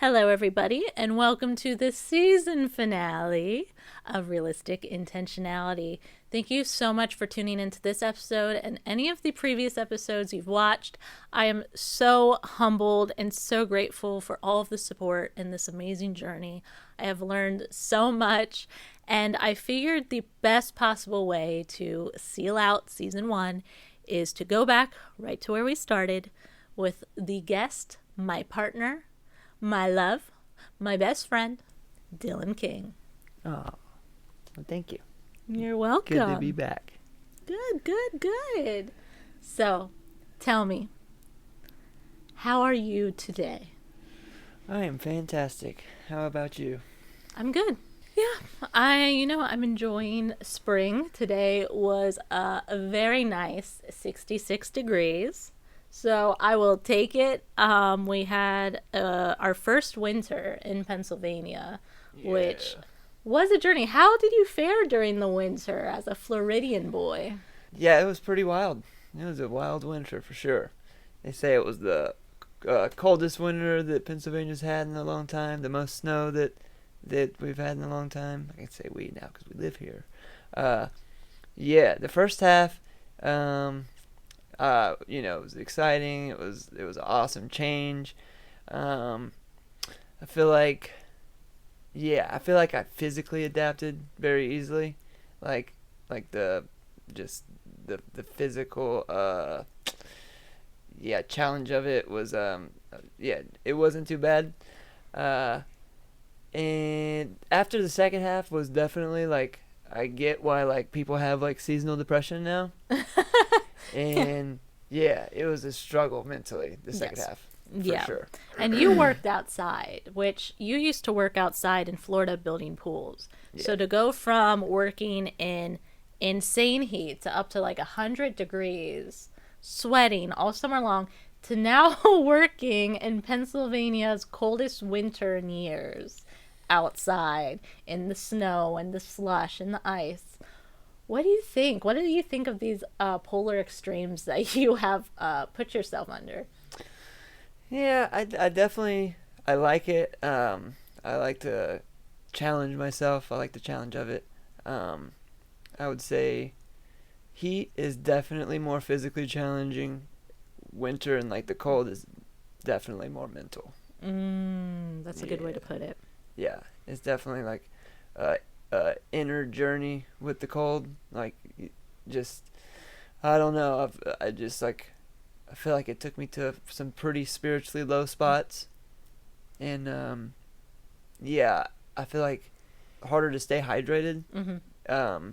Hello, everybody, and welcome to the season finale of Realistic Intentionality. Thank you so much for tuning into this episode and any of the previous episodes you've watched. I am so humbled and so grateful for all of the support in this amazing journey. I have learned so much, and I figured the best possible way to seal out season 1 is to go back right to where we started with the guest, my partner, my love, my best friend, Dillon King. Oh, well, thank you. You're welcome. Good to be back. Good. So, tell me, how are you today? I am fantastic. How about you? I'm good. Yeah, I'm enjoying spring. Today was a very nice 66 degrees. So I will take it. We had our first winter in Pennsylvania, which was a journey. How did you fare during the winter as a Floridian boy? Yeah, it was pretty wild. It was a wild winter for sure. They say it was the coldest winter that Pennsylvania's had in a long time, the most snow that we've had in a long time. I can say we now because we live here. The first half, it was exciting. It was an awesome change. I feel like I physically adapted very easily. Like the physical challenge of it was it wasn't too bad. And after the second half was definitely like, I get why like people have like seasonal depression now. And it was a struggle mentally the second half. For sure. And you worked outside, which you used to work outside in Florida building pools. Yeah. So to go from working in insane heat to up to like 100 degrees, sweating all summer long, to now working in Pennsylvania's coldest winter in years, outside in the snow and the slush and the ice. What do you think? What do you think of these polar extremes that you have put yourself under? Yeah, I definitely, I like it. I like to challenge myself. I like the challenge of it. I would say heat is definitely more physically challenging. Winter and like the cold is definitely more mental. That's a good way to put it. Yeah, it's definitely like inner journey with the cold. Like, just, I don't know. I feel like it took me to some pretty spiritually low spots, and I feel like harder to stay hydrated. Mm-hmm.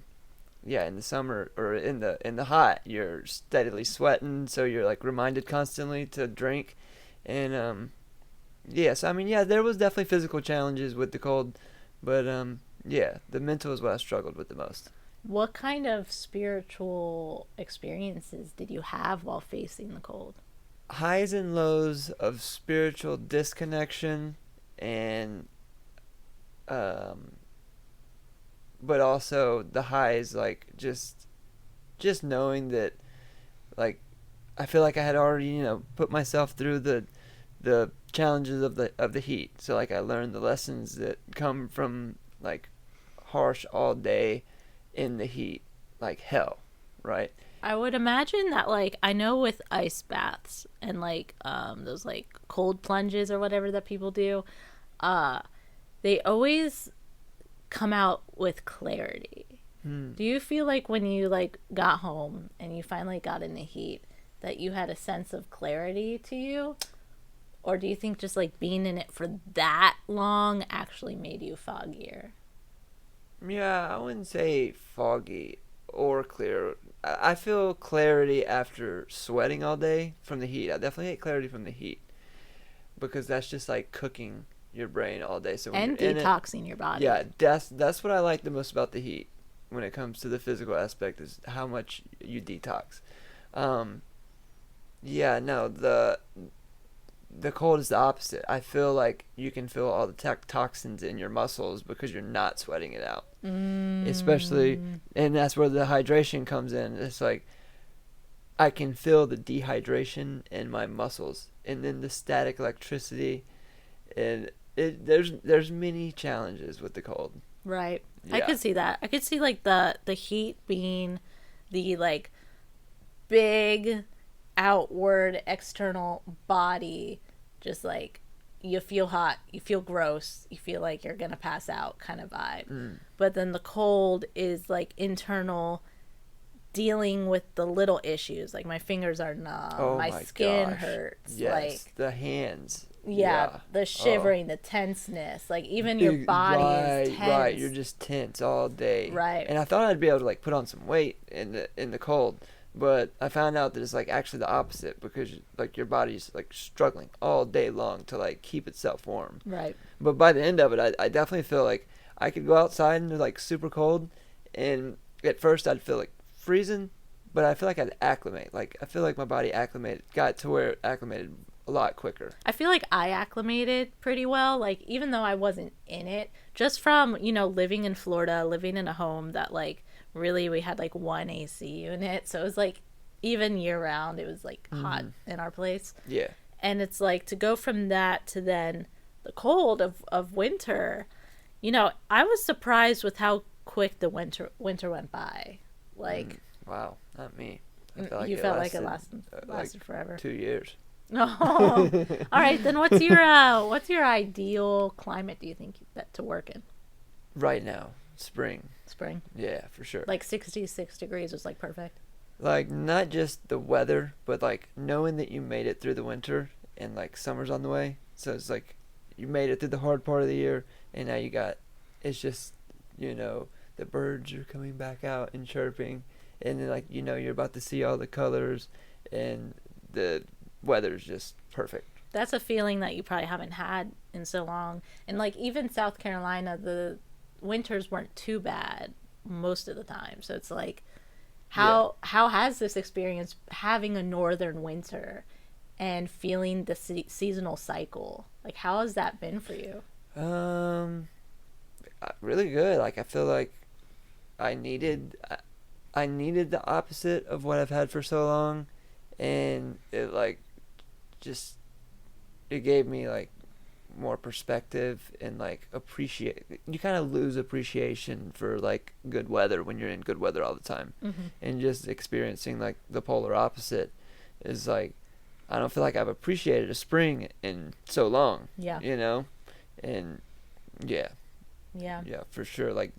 In the summer or in the hot, you're steadily sweating, so you're like reminded constantly to drink, and there was definitely physical challenges with the cold, but the mental is what I struggled with the most. What kind of spiritual experiences did you have while facing the cold? Highs and lows of spiritual disconnection, and but also the highs, like just knowing that, like, I feel like I had already put myself through the challenges of the heat. So like I learned the lessons that come from like harsh all day in the heat, like hell, right? I would imagine that, like, I know with ice baths and like those like cold plunges or whatever that people do, they always come out with clarity. Do you feel like when you like got home and you finally got in the heat that you had a sense of clarity to you? Or do you think just like being in it for that long actually made you foggier? Yeah, I wouldn't say foggy or clear. I feel clarity after sweating all day from the heat. I definitely get clarity from the heat because that's just like cooking your brain all day. So when you're detoxing your body. Yeah, that's what I like the most about the heat when it comes to the physical aspect, is how much you detox. The cold is the opposite. I feel like you can feel all the toxins in your muscles because you're not sweating it out. Especially, and that's where the hydration comes in. It's like I can feel the dehydration in my muscles, and then the static electricity And there's many challenges with the cold. Right. Yeah. I could see that. I could see like the heat being the like big outward external body, just like you feel hot, you feel gross, you feel like you're gonna pass out kind of vibe. But then the cold is like internal, dealing with the little issues, like my fingers are numb, Oh my my skin gosh. hurts, Yes, like the hands. the shivering, the tenseness, like even your body is tense. Right, you're just tense all day. Right. And I thought I'd be able to like put on some weight in the cold, but I found out that it's like actually the opposite, because like your body's like struggling all day long to like keep itself warm. Right. But by the end of it, I definitely feel like I could go outside and it's like super cold, and at first I'd feel like freezing, but I feel like I'd acclimate. Like I feel like my body got to where it acclimated a lot quicker. I feel like I acclimated pretty well, like even though I wasn't in it, just from, living in Florida, living in a home that like really we had like one AC unit, so it was like even year round it was like hot in our place. Yeah. And it's like to go from that to then the cold of winter, I was surprised with how quick the winter went by. Like wow, not me. you felt like it lasted like forever. 2 years. Oh, all right. Then what's your ideal climate? Do you think that to work in? Right now, spring. Spring. Yeah, for sure. Like 66 degrees was like perfect. Like not just the weather, but like knowing that you made it through the winter and like summer's on the way. So it's like you made it through the hard part of the year, and now it's just the birds are coming back out and chirping, and then like you're about to see all the colors, and the weather's just perfect. That's a feeling that you probably haven't had in so long. And like even South Carolina, the winters weren't too bad most of the time. So it's like how has this experience having a northern winter and feeling the seasonal cycle, like how has that been for you? Really good. Like I feel like I needed the opposite of what I've had for so long, and it like just it gave me like more perspective and like you kind of lose appreciation for like good weather when you're in good weather all the time. And just experiencing like the polar opposite is like I don't feel like I've appreciated a spring in so long. And yeah, for sure, like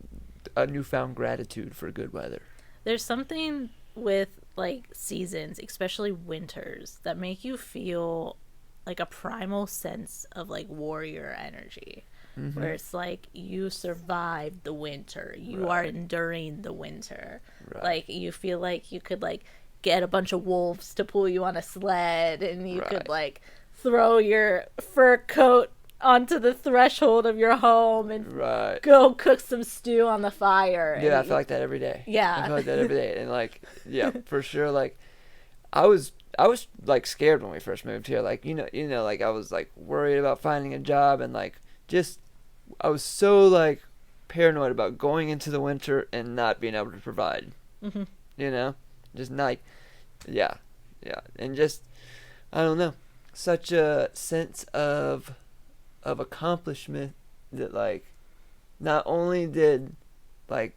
a newfound gratitude for good weather. There's something with like seasons, especially winters, that make you feel like a primal sense of like warrior energy, where it's like you survived the winter, you are enduring the winter, like you feel like you could like get a bunch of wolves to pull you on a sled, and you could like throw your fur coat onto the threshold of your home and go cook some stew on the fire. Yeah, I feel like that every day. Yeah. I feel like that every day. And like, yeah, for sure. Like I was like scared when we first moved here. Like, like I was like worried about finding a job, and like just, I was so like paranoid about going into the winter and not being able to provide, just not, yeah. And just, I don't know, such a sense of accomplishment that like not only did like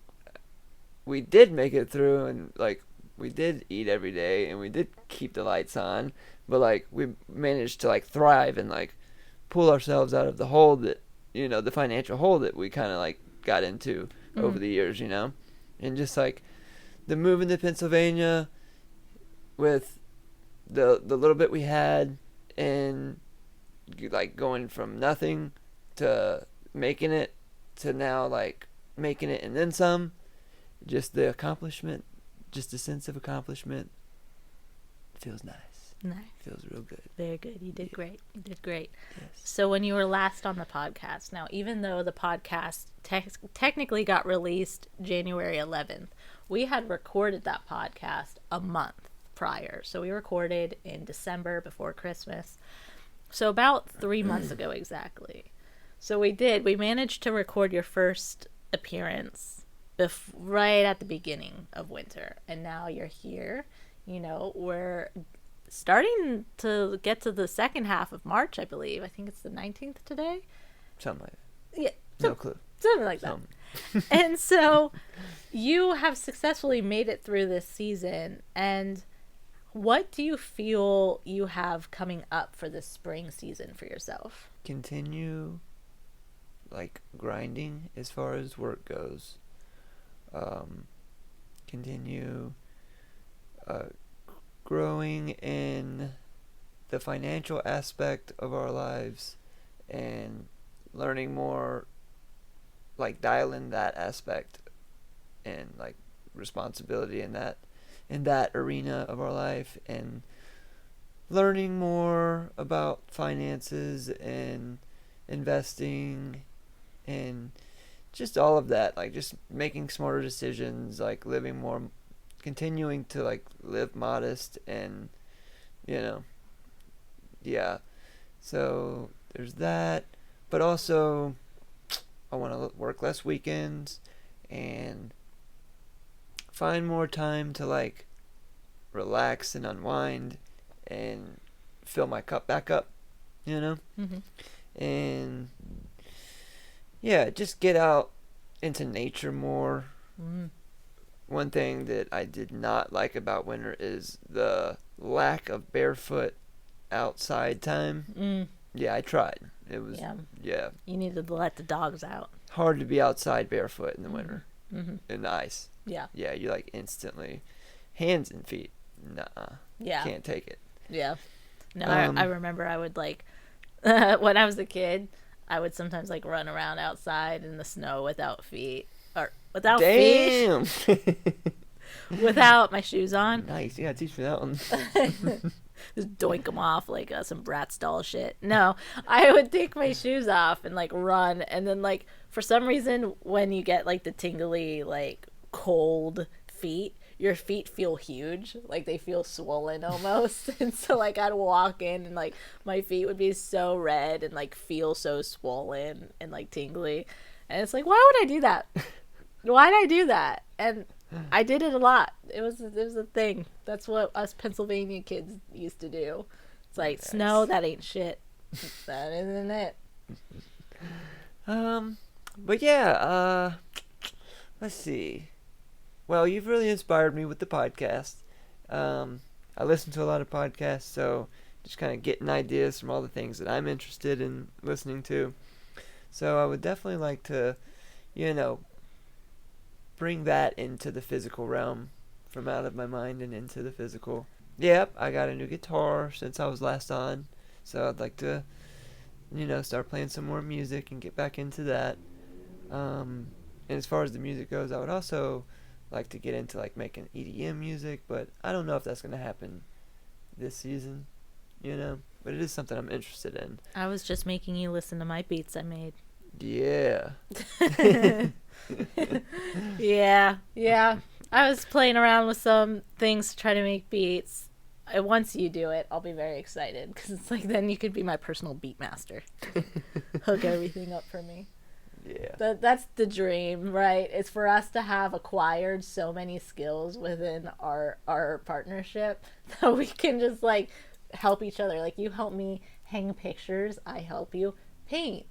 we did make it through, and like we did eat every day, and we did keep the lights on, but like we managed to like thrive and like pull ourselves out of the hole that the financial hole that we kind of like got into over the years, and just like the move into Pennsylvania with the little bit we had, and like going from nothing to making it to now like making it and then some, just the accomplishment, just a sense of accomplishment feels nice. Feels real good. Very good. You did great. Yes. So when you were last on the podcast, now even though the podcast technically got released January 11th, we had recorded that podcast a month prior. So we recorded in December before Christmas. So about 3 months ago exactly. So we managed to record your first appearance right at the beginning of winter. And now you're here, we're starting to get to the second half of March, I believe. I think it's the 19th today. Something like that. Yeah. No clue. Something like that. And so you have successfully made it through this season. And what do you feel you have coming up for this spring season for yourself? Continue, like, grinding as far as work goes. Continue growing in the financial aspect of our lives and learning more, like, dial in that aspect and, like, responsibility in that arena of our life, and learning more about finances and investing and just all of that, like, just making smarter decisions, like, living more, continuing to, like, live modest, and, yeah, so there's that. But also I want to work less weekends and find more time to, like, relax and unwind and fill my cup back up, Mm-hmm. and yeah, just get out into nature more. Mm. One thing that I did not like about winter is the lack of barefoot outside time. Mm. Yeah, I tried. It was, yeah. You needed to let the dogs out. Hard to be outside barefoot in the winter. Mm-hmm. In the ice. Yeah. Yeah, you, like, instantly, hands and feet, nah. Yeah. Can't take it. Yeah. No, I remember I would, like, when I was a kid, I would sometimes, like, run around outside in the snow without feet. Or without Damn. feet. Without my shoes on. Nice. Yeah, teach me that one. Just doink them off like some Bratz doll shit. No, I would take my shoes off and, like, run. And then, like, for some reason, when you get, like, the tingly, like, cold feet, your feet feel huge. Like, they feel swollen almost. And so, like, I'd walk in and, like, my feet would be so red and, like, feel so swollen and, like, tingly. And it's like, why would I do that? Why did I do that? And I did it a lot. It was a thing. That's what us Pennsylvania kids used to do. It's like, nice. Snow, that ain't shit. That isn't it. But yeah, let's see. Well, you've really inspired me with the podcast. I listen to a lot of podcasts, so just kind of getting ideas from all the things that I'm interested in listening to. So I would definitely like to, bring that into the physical realm, from out of my mind and into the physical. Yep, I got a new guitar since I was last on, so I'd like to, start playing some more music and get back into that. And as far as the music goes, I would also like to get into, like, making EDM music, but I don't know if that's going to happen this season, but it is something I'm interested in. I was just making you listen to my beats I made. Yeah. Yeah. I was playing around with some things to try to make beats. Once you do it, I'll be very excited, because it's like, then you could be my personal beat master. Hook everything up for me. Yeah. That's the dream, right? It's for us to have acquired so many skills within our partnership that we can just, like, help each other. Like, you help me hang pictures, I help you paint.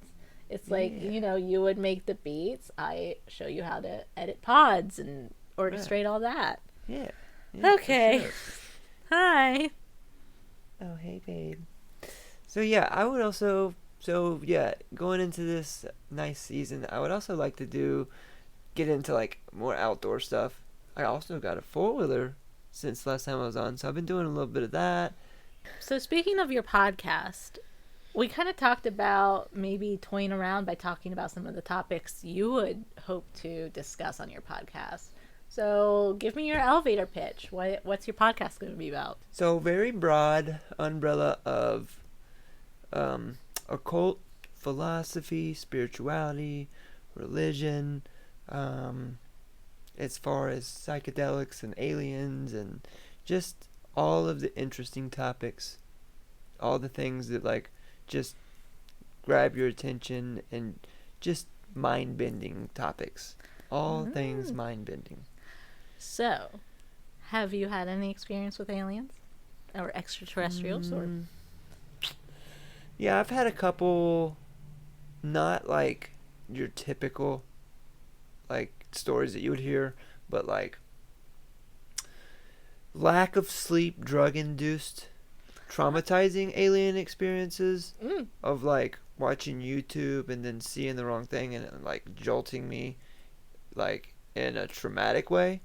It's like, you would make the beats, I show you how to edit pods and orchestrate all that. Yeah. Okay. Sure. Hi. Oh, hey, babe. So, yeah, I would also... So, yeah, going into this nice season, I would also like to get into, like, more outdoor stuff. I also got a 4-wheeler since last time I was on, so I've been doing a little bit of that. So, speaking of your podcast, we kind of talked about maybe toying around by talking about some of the topics you would hope to discuss on your podcast. So, give me your elevator pitch. What's your podcast going to be about? So, very broad umbrella of... occult, philosophy, spirituality, religion, as far as psychedelics and aliens, and just all of the interesting topics, all the things that, like, just grab your attention, and just mind-bending topics, all things mind-bending. So, have you had any experience with aliens? or extraterrestrials or Yeah, I've had a couple, not like your typical like stories that you would hear, but like lack of sleep, drug induced traumatizing alien experiences of like watching YouTube and then seeing the wrong thing and like jolting me like in a traumatic way.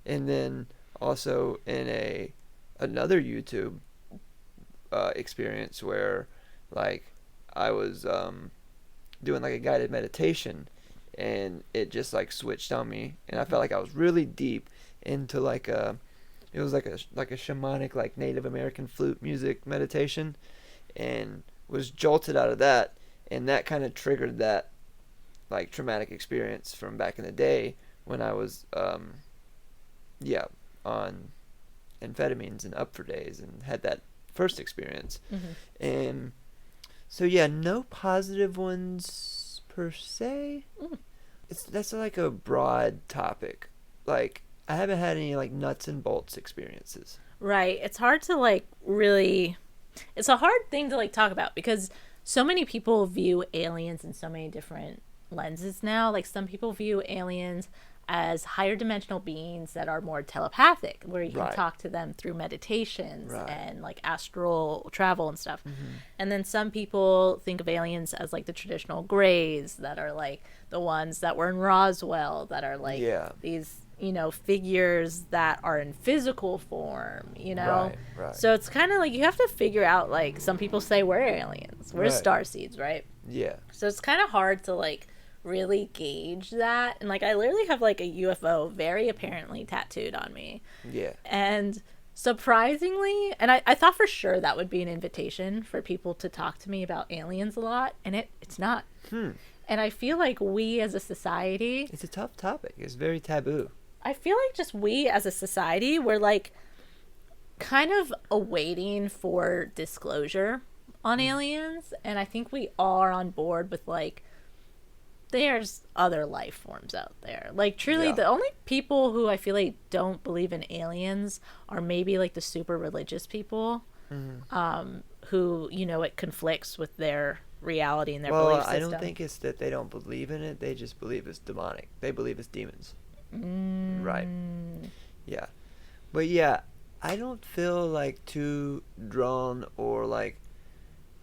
And then also in another YouTube experience where like I was doing like a guided meditation and it just like switched on me and I felt like I was really deep into like it was like a shamanic like Native American flute music meditation and was jolted out of that, and that kind of triggered that like traumatic experience from back in the day when I was on amphetamines and up for days and had that first experience. And so yeah, no positive ones per se. That's like a broad topic. Like I haven't had any like nuts and bolts experiences. Right. It's hard to like really, it's a hard thing to like talk about because so many people view aliens in so many different lenses now. Like some people view aliens as higher dimensional beings that are more telepathic, where you can talk to them through meditations and like astral travel and stuff. And then some people think of aliens as like the traditional grays that are like the ones that were in Roswell, that are like these, you know, figures that are in physical form, you know? Right. So it's kind of like you have to figure out, like, some people say we're aliens, we're starseeds, right? Yeah. So it's kind of hard to like really gauge that. And like I literally have like a UFO very apparently tattooed on me. Yeah. And surprisingly, and I thought for sure that would be an invitation for people to talk to me about aliens a lot, and it's not. And I feel like we as a society, it's a tough topic. It's very taboo. I feel like just we as a society, we're like kind of awaiting for disclosure on aliens, and I think we are on board with like there's other life forms out there. Like truly the only people who I feel like don't believe in aliens are maybe like the super religious people who, you know, it conflicts with their reality and their belief system. I don't think it's that they don't believe in it, they just believe it's demonic. They believe it's demons. Right. Yeah. But yeah, I don't feel like too drawn or like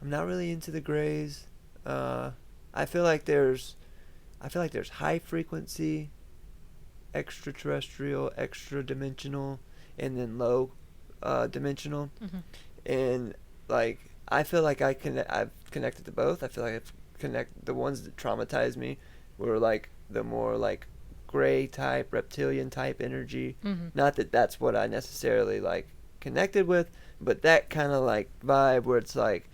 I'm not really into the grays. I feel like there's high frequency, extraterrestrial, extra dimensional, and then low dimensional. And like I feel like I've connected to both. I feel like the ones that traumatized me were like the more like gray type, reptilian type energy. Not that that's what I necessarily like connected with, but that kind of like vibe where it's like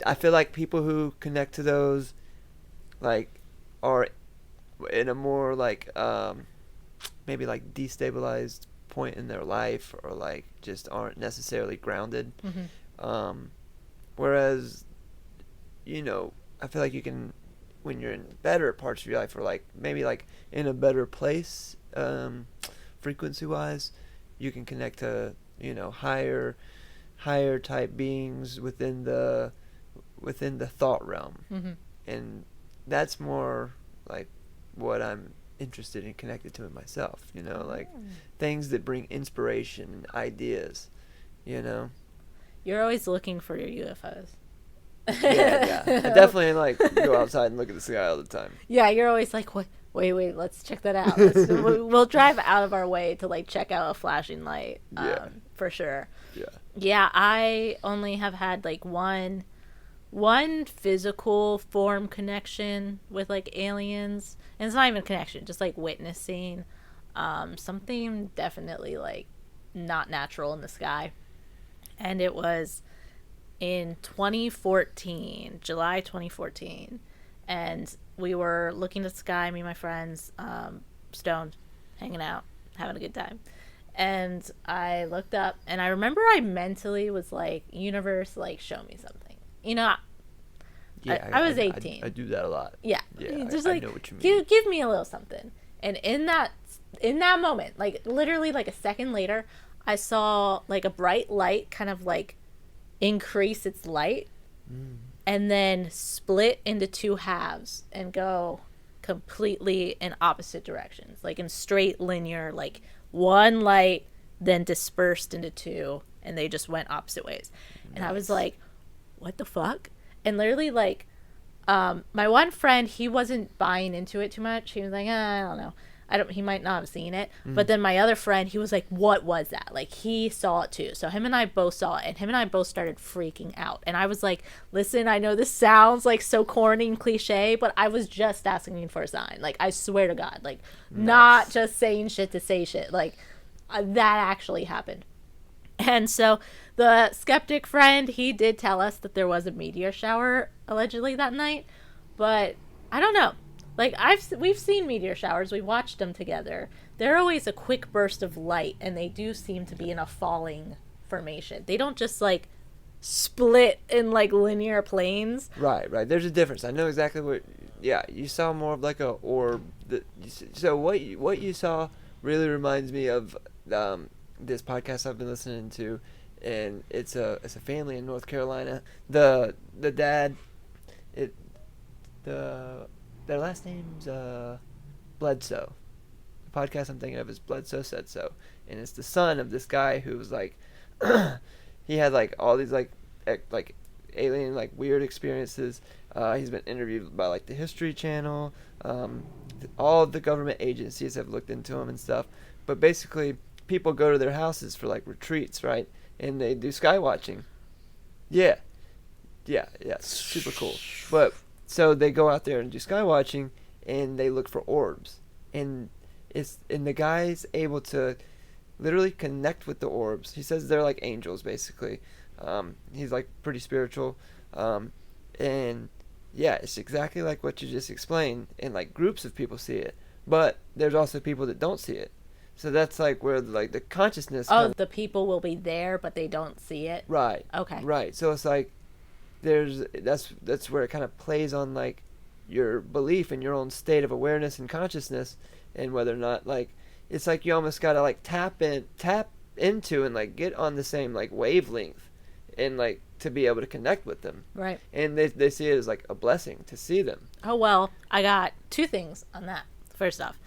I feel like people who connect to those like are in a more like maybe like destabilized point in their life, or like just aren't necessarily grounded. Whereas, you know, I feel like you can, when you're in better parts of your life, or like maybe like in a better place frequency wise, you can connect to, you know, higher type beings within the thought realm. And that's more like what I'm interested in, connected to it myself, you know, like things that bring inspiration and ideas, you know. You're always looking for your UFOs. Yeah. I definitely like go outside and look at the sky all the time. Yeah, you're always like, wait, let's check that out. We'll drive out of our way to like check out a flashing light, for sure. Yeah, I only have had like one physical form connection with like aliens, and it's not even a connection, just like witnessing something definitely like not natural in the sky. And it was in 2014, July 2014, and we were looking at the sky, me and my friends, stoned, hanging out, having a good time. And I looked up, and I remember I mentally was like, universe, like, show me something. You know, I was 18. I do that a lot. Yeah. Just like, I know what you mean. Give me a little something. And in that moment, like literally like a second later, I saw like a bright light kind of like increase its light and then split into two halves and go completely in opposite directions, like in straight linear, like one light then dispersed into two and they just went opposite ways. And I was like, what the fuck? And literally like my one friend, he wasn't buying into it too much. He was like, I don't know, he might not have seen it. But then my other friend, he was like, what was that? Like, he saw it too. So him and I both saw it, and him and I both started freaking out. And I was like, listen, I know this sounds like so corny and cliche, but I was just asking for a sign. Like, I swear to God, like, not just saying shit to say shit. Like, that actually happened. And so the skeptic friend, he did tell us that there was a meteor shower allegedly that night, but I don't know. Like, we've seen meteor showers. We watched them together. They're always a quick burst of light, and they do seem to be in a falling formation. They don't just, like, split in, like, linear planes. Right. There's a difference. I know exactly what... Yeah, you saw more of, like, a orb. So what you saw really reminds me of this podcast I've been listening to, and it's a family in North Carolina. The dad... Their last name's Bledsoe. The podcast I'm thinking of is Bledsoe Said So. And it's the son of this guy who was like, he had like all these like alien like weird experiences. He's been interviewed by like the History Channel. All of the government agencies have looked into him and stuff. But basically, people go to their houses for like retreats, right? And they do sky watching. Yeah, super cool. But so they go out there and do sky watching, and they look for orbs, and the guy's able to literally connect with the orbs. He says they're like angels, basically. He's like pretty spiritual, and yeah, it's exactly like what you just explained. And like groups of people see it, but there's also people that don't see it. So that's like where like the consciousness. The people will be there, but they don't see it. Right. Okay. Right. So it's like that's where it kind of plays on like your belief in your own state of awareness and consciousness, and whether or not like it's like you almost gotta like tap into and like get on the same like wavelength, and like to be able to connect with them. Right. And they see it as like a blessing to see them. Oh, well, I got two things on that. First off,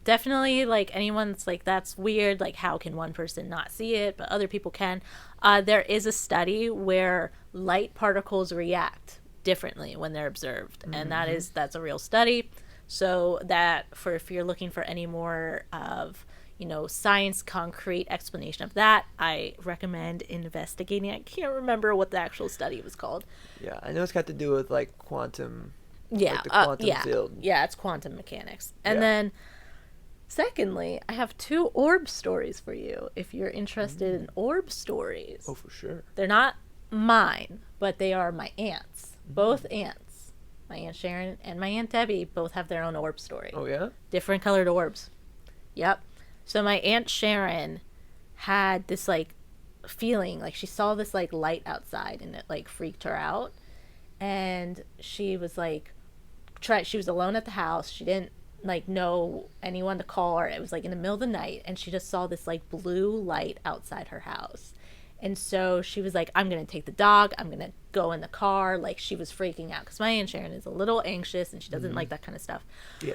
definitely like anyone's like, that's weird, like how can one person not see it but other people can. There is a study where light particles react differently when they're observed, and that's a real study. So that if you're looking for any more of science concrete explanation of that, I recommend investigating. I can't remember what the actual study was called. Yeah, I know it's got to do with like quantum. Yeah, like the quantum field. Yeah, it's quantum mechanics. And then secondly, I have two orb stories for you if you're interested in orb stories. Oh, for sure. They're not mine, but they are my aunts. Both aunts. My Aunt Sharon and my Aunt Debbie both have their own orb story. Oh, yeah? Different colored orbs. Yep. So my Aunt Sharon had this like feeling, like she saw this like light outside and it like freaked her out. And she was like, she was alone at the house. She didn't like know anyone to call her. It was like in the middle of the night, and she just saw this like blue light outside her house. And so she was like, I'm gonna take the dog, I'm gonna go in the car. Like, she was freaking out because my Aunt Sharon is a little anxious and she doesn't like that kind of stuff. Yeah.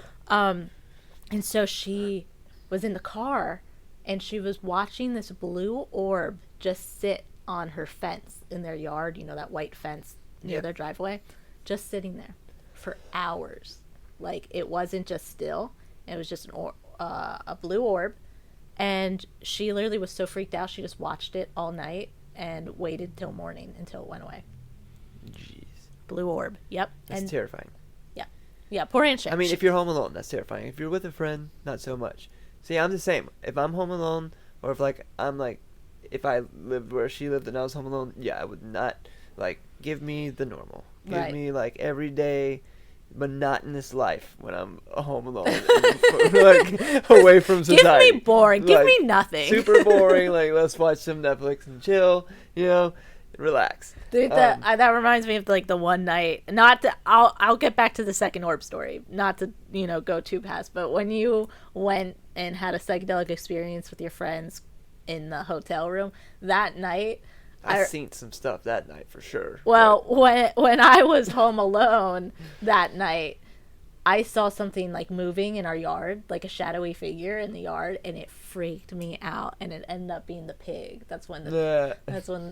And so she was in the car and she was watching this blue orb just sit on her fence in their yard, that white fence near their driveway, just sitting there for hours. Like, it wasn't just still, it was just a blue orb. And she literally was so freaked out, she just watched it all night and waited till morning until it went away. Jeez. Blue orb. Yep. That's terrifying. Yeah, poor Aunt Sharon. I mean, if you're home alone, that's terrifying. If you're with a friend, not so much. See, I'm the same. If I'm home alone, or if if I lived where she lived and I was home alone, yeah, I would not give me the normal. Give me everyday monotonous life when I'm home alone, away from society. Give me boring. Give me nothing. Super boring. Let's watch some Netflix and chill. Relax. Dude, that reminds me of the one night. I'll get back to the second orb story. Not to go too past, but when you went and had a psychedelic experience with your friends in the hotel room. That night, I seen some stuff that night for sure. Well, when I was home alone that night, I saw something like moving in our yard, like a shadowy figure in the yard, and it freaked me out. And it ended up being the pig. That's when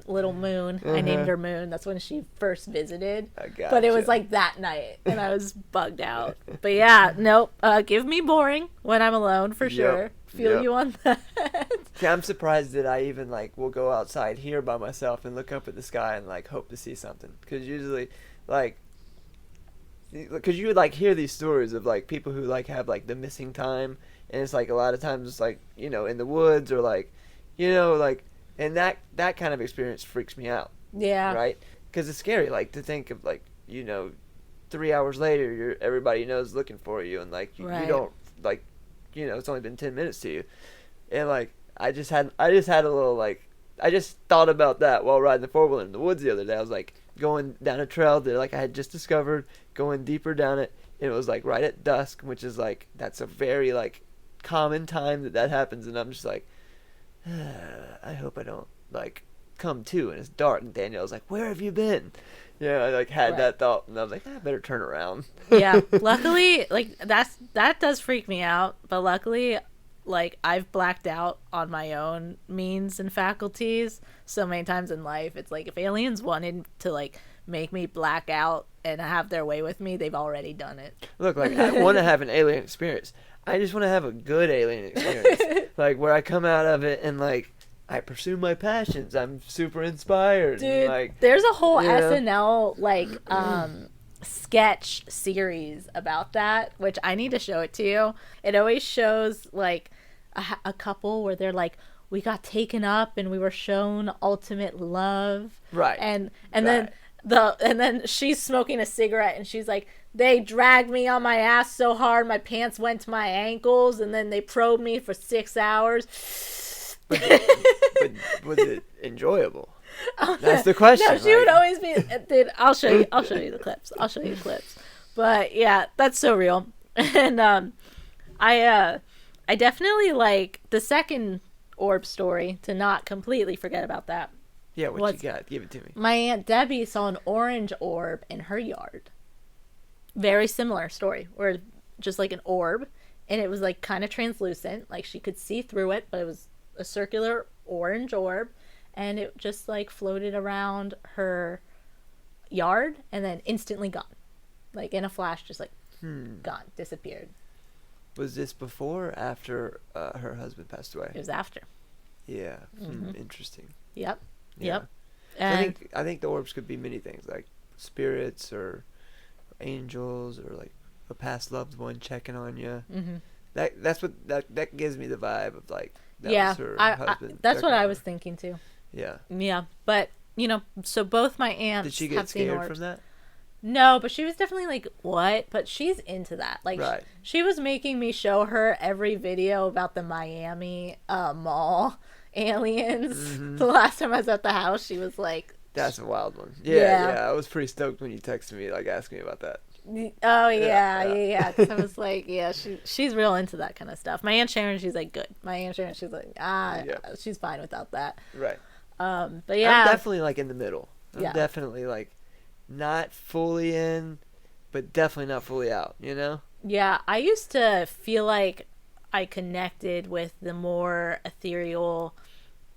little Moon, I named her Moon. That's when she first visited. I gotcha. But it was like that night, and I was bugged out. But yeah, nope. Give me boring when I'm alone for sure. Feel you on that. See, I'm surprised that I even like will go outside here by myself and look up at the sky and like hope to see something. Because usually, like. Because you would like hear these stories of like people who like have like the missing time, and it's like a lot of times it's like, you know, in the woods or like, you know, like, and that kind of experience freaks me out. Yeah. Right? Because it's scary, like, to think of like, you know, 3 hours later, everybody you know is looking for you, and like you don't like, you know, it's only been 10 minutes to you, and like I just had a little like I just thought about that while riding the 4-wheeler in the woods the other day. I was like going down a trail that like I had just discovered, going deeper down it, and it was like right at dusk, which is like that's a very like common time that happens, and I'm just like, I hope I don't like come to and it's dark. And Danielle's like, where have you been? Yeah, I like had that thought, and I was like, I better turn around. Yeah, luckily, like that does freak me out, but luckily, like I've blacked out on my own means and faculties so many times in life. It's like if aliens wanted to like make me black out and have their way with me, they've already done it. Look, like I want to have an alien experience. I just want to have a good alien experience, like where I come out of it and like I pursue my passions. I'm super inspired. Dude, and, like, there's a whole SNL like sketch series about that, which I need to show it to you. It always shows like a couple where they're like, we got taken up and we were shown ultimate love, right? And then she's smoking a cigarette and she's like, they dragged me on my ass so hard my pants went to my ankles, and then they probed me for 6 hours. But was it enjoyable? That's the question. No, she would always be. Dude, I'll show you the clips. But yeah, that's so real. And I definitely like the second orb story, to not completely forget about that. Yeah, what you got? Give it to me. My Aunt Debbie saw an orange orb in her yard. Very similar story, where just like an orb, and it was like kind of translucent, like she could see through it, but it was a circular orange orb, and it just like floated around her yard and then instantly gone, like in a flash, just like gone, disappeared. Was this before or after her husband passed away? It was after. Yeah. Interesting. Yep. Yeah. Yep. So And I think the orbs could be many things, like spirits or angels or like a past loved one checking on you. That's what that gives me the vibe of like that was her husband. That's what I was thinking too. Yeah. Yeah, but you know, so both my aunts Did she get have seen scared orbs. from that? No, but she was definitely like, what? But she's into that. Like, right. she was making me show her every video about the Miami mall aliens. The last time I was at the house, she was like... That's a wild one. Yeah. I was pretty stoked when you texted me, like, asking me about that. Oh, yeah. Because I was like, yeah, she's real into that kind of stuff. My Aunt Sharon, she's like, good. My Aunt Sharon, she's like, she's fine without that. Right. But yeah. I'm definitely, like, in the middle. I'm definitely, like... not fully in, but definitely not fully out, you know? Yeah, I used to feel like I connected with the more ethereal,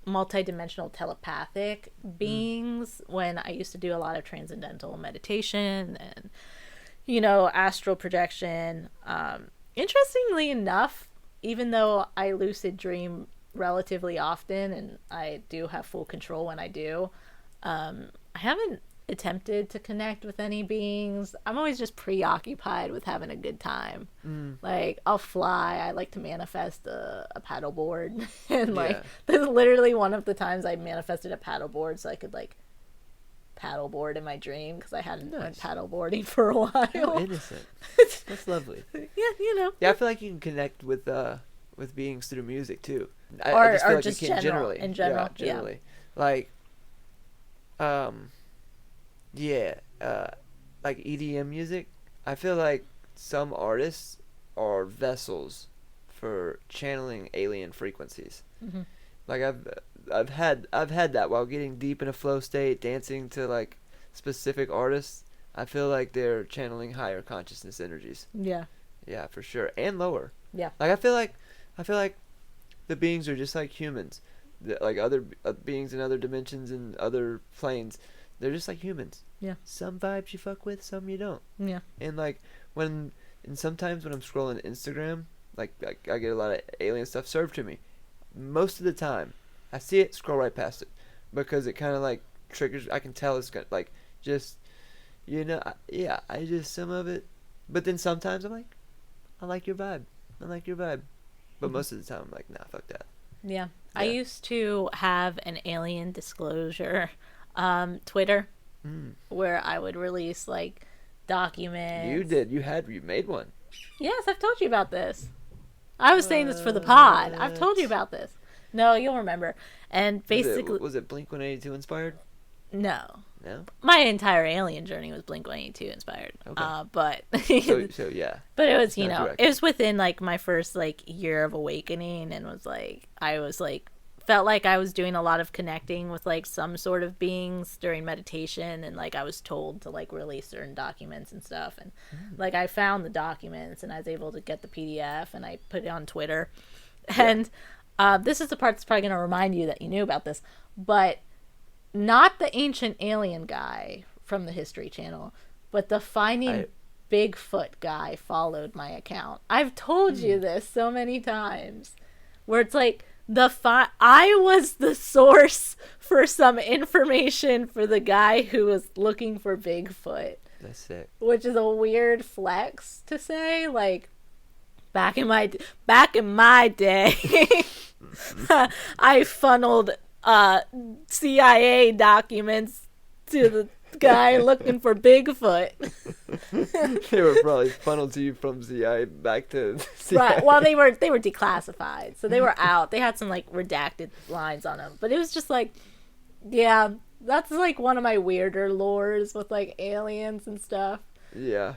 multidimensional telepathic beings when I used to do a lot of transcendental meditation and, you know, astral projection. Interestingly enough, even though I lucid dream relatively often and I do have full control when I do, I haven't attempted to connect with any beings. I'm always just preoccupied with having a good time. Like, I'll fly. I like to manifest a paddleboard. And like, this is literally one of the times I manifested a paddleboard so I could like paddleboard in my dream, because I hadn't went paddleboarding for a while. How innocent. That's lovely. Yeah, you know. Yeah, I feel like you can connect with beings through music too. Or I just feel like just you can generally. In general, yeah, generally. Like, like EDM music. I feel like some artists are vessels for channeling alien frequencies. Like I've had that while getting deep in a flow state, dancing to like specific artists. I feel like they're channeling higher consciousness energies. Yeah. Yeah, for sure, and lower. Yeah. Like I feel like the beings are just like humans, like other beings in other dimensions and other planes. They're just like humans. Yeah. Some vibes you fuck with, some you don't. Yeah. And like and sometimes when I'm scrolling Instagram, like I get a lot of alien stuff served to me. Most of the time, I see it, scroll right past it, because it kind of like triggers. I can tell it's gonna like just, I just some of it, but then sometimes I'm like, I like your vibe, but most of the time I'm like, nah, fuck that. Yeah. I used to have an alien disclosure Twitter where I would release like documents. You made one. Yes, I've told you about this. I was saying this for the pod. I've told you about this. No, you'll remember. And basically, was it Blink-182 inspired? No. No. My entire alien journey was Blink-182 inspired. Okay. But so yeah. But it was, direct. it was within like my first like year of awakening, and felt like I was doing a lot of connecting with like some sort of beings during meditation, and like I was told to like release certain documents and stuff, and like I found the documents and I was able to get the PDF and I put it on Twitter. And this is the part that's probably going to remind you that you knew about this, but not the ancient alien guy from the History Channel, but the Finding Bigfoot guy followed my account. I've told you this so many times, where it's like I was the source for some information for the guy who was looking for Bigfoot. That's sick. Which is a weird flex to say. Like, back in my day, I funneled CIA documents to the guy looking for Bigfoot. They were probably funneled to you from CIA back to CIA. Right. Well, they were declassified, so they were out. They had some like redacted lines on them, but it was just like, yeah, that's like one of my weirder lores with like aliens and stuff. Yeah.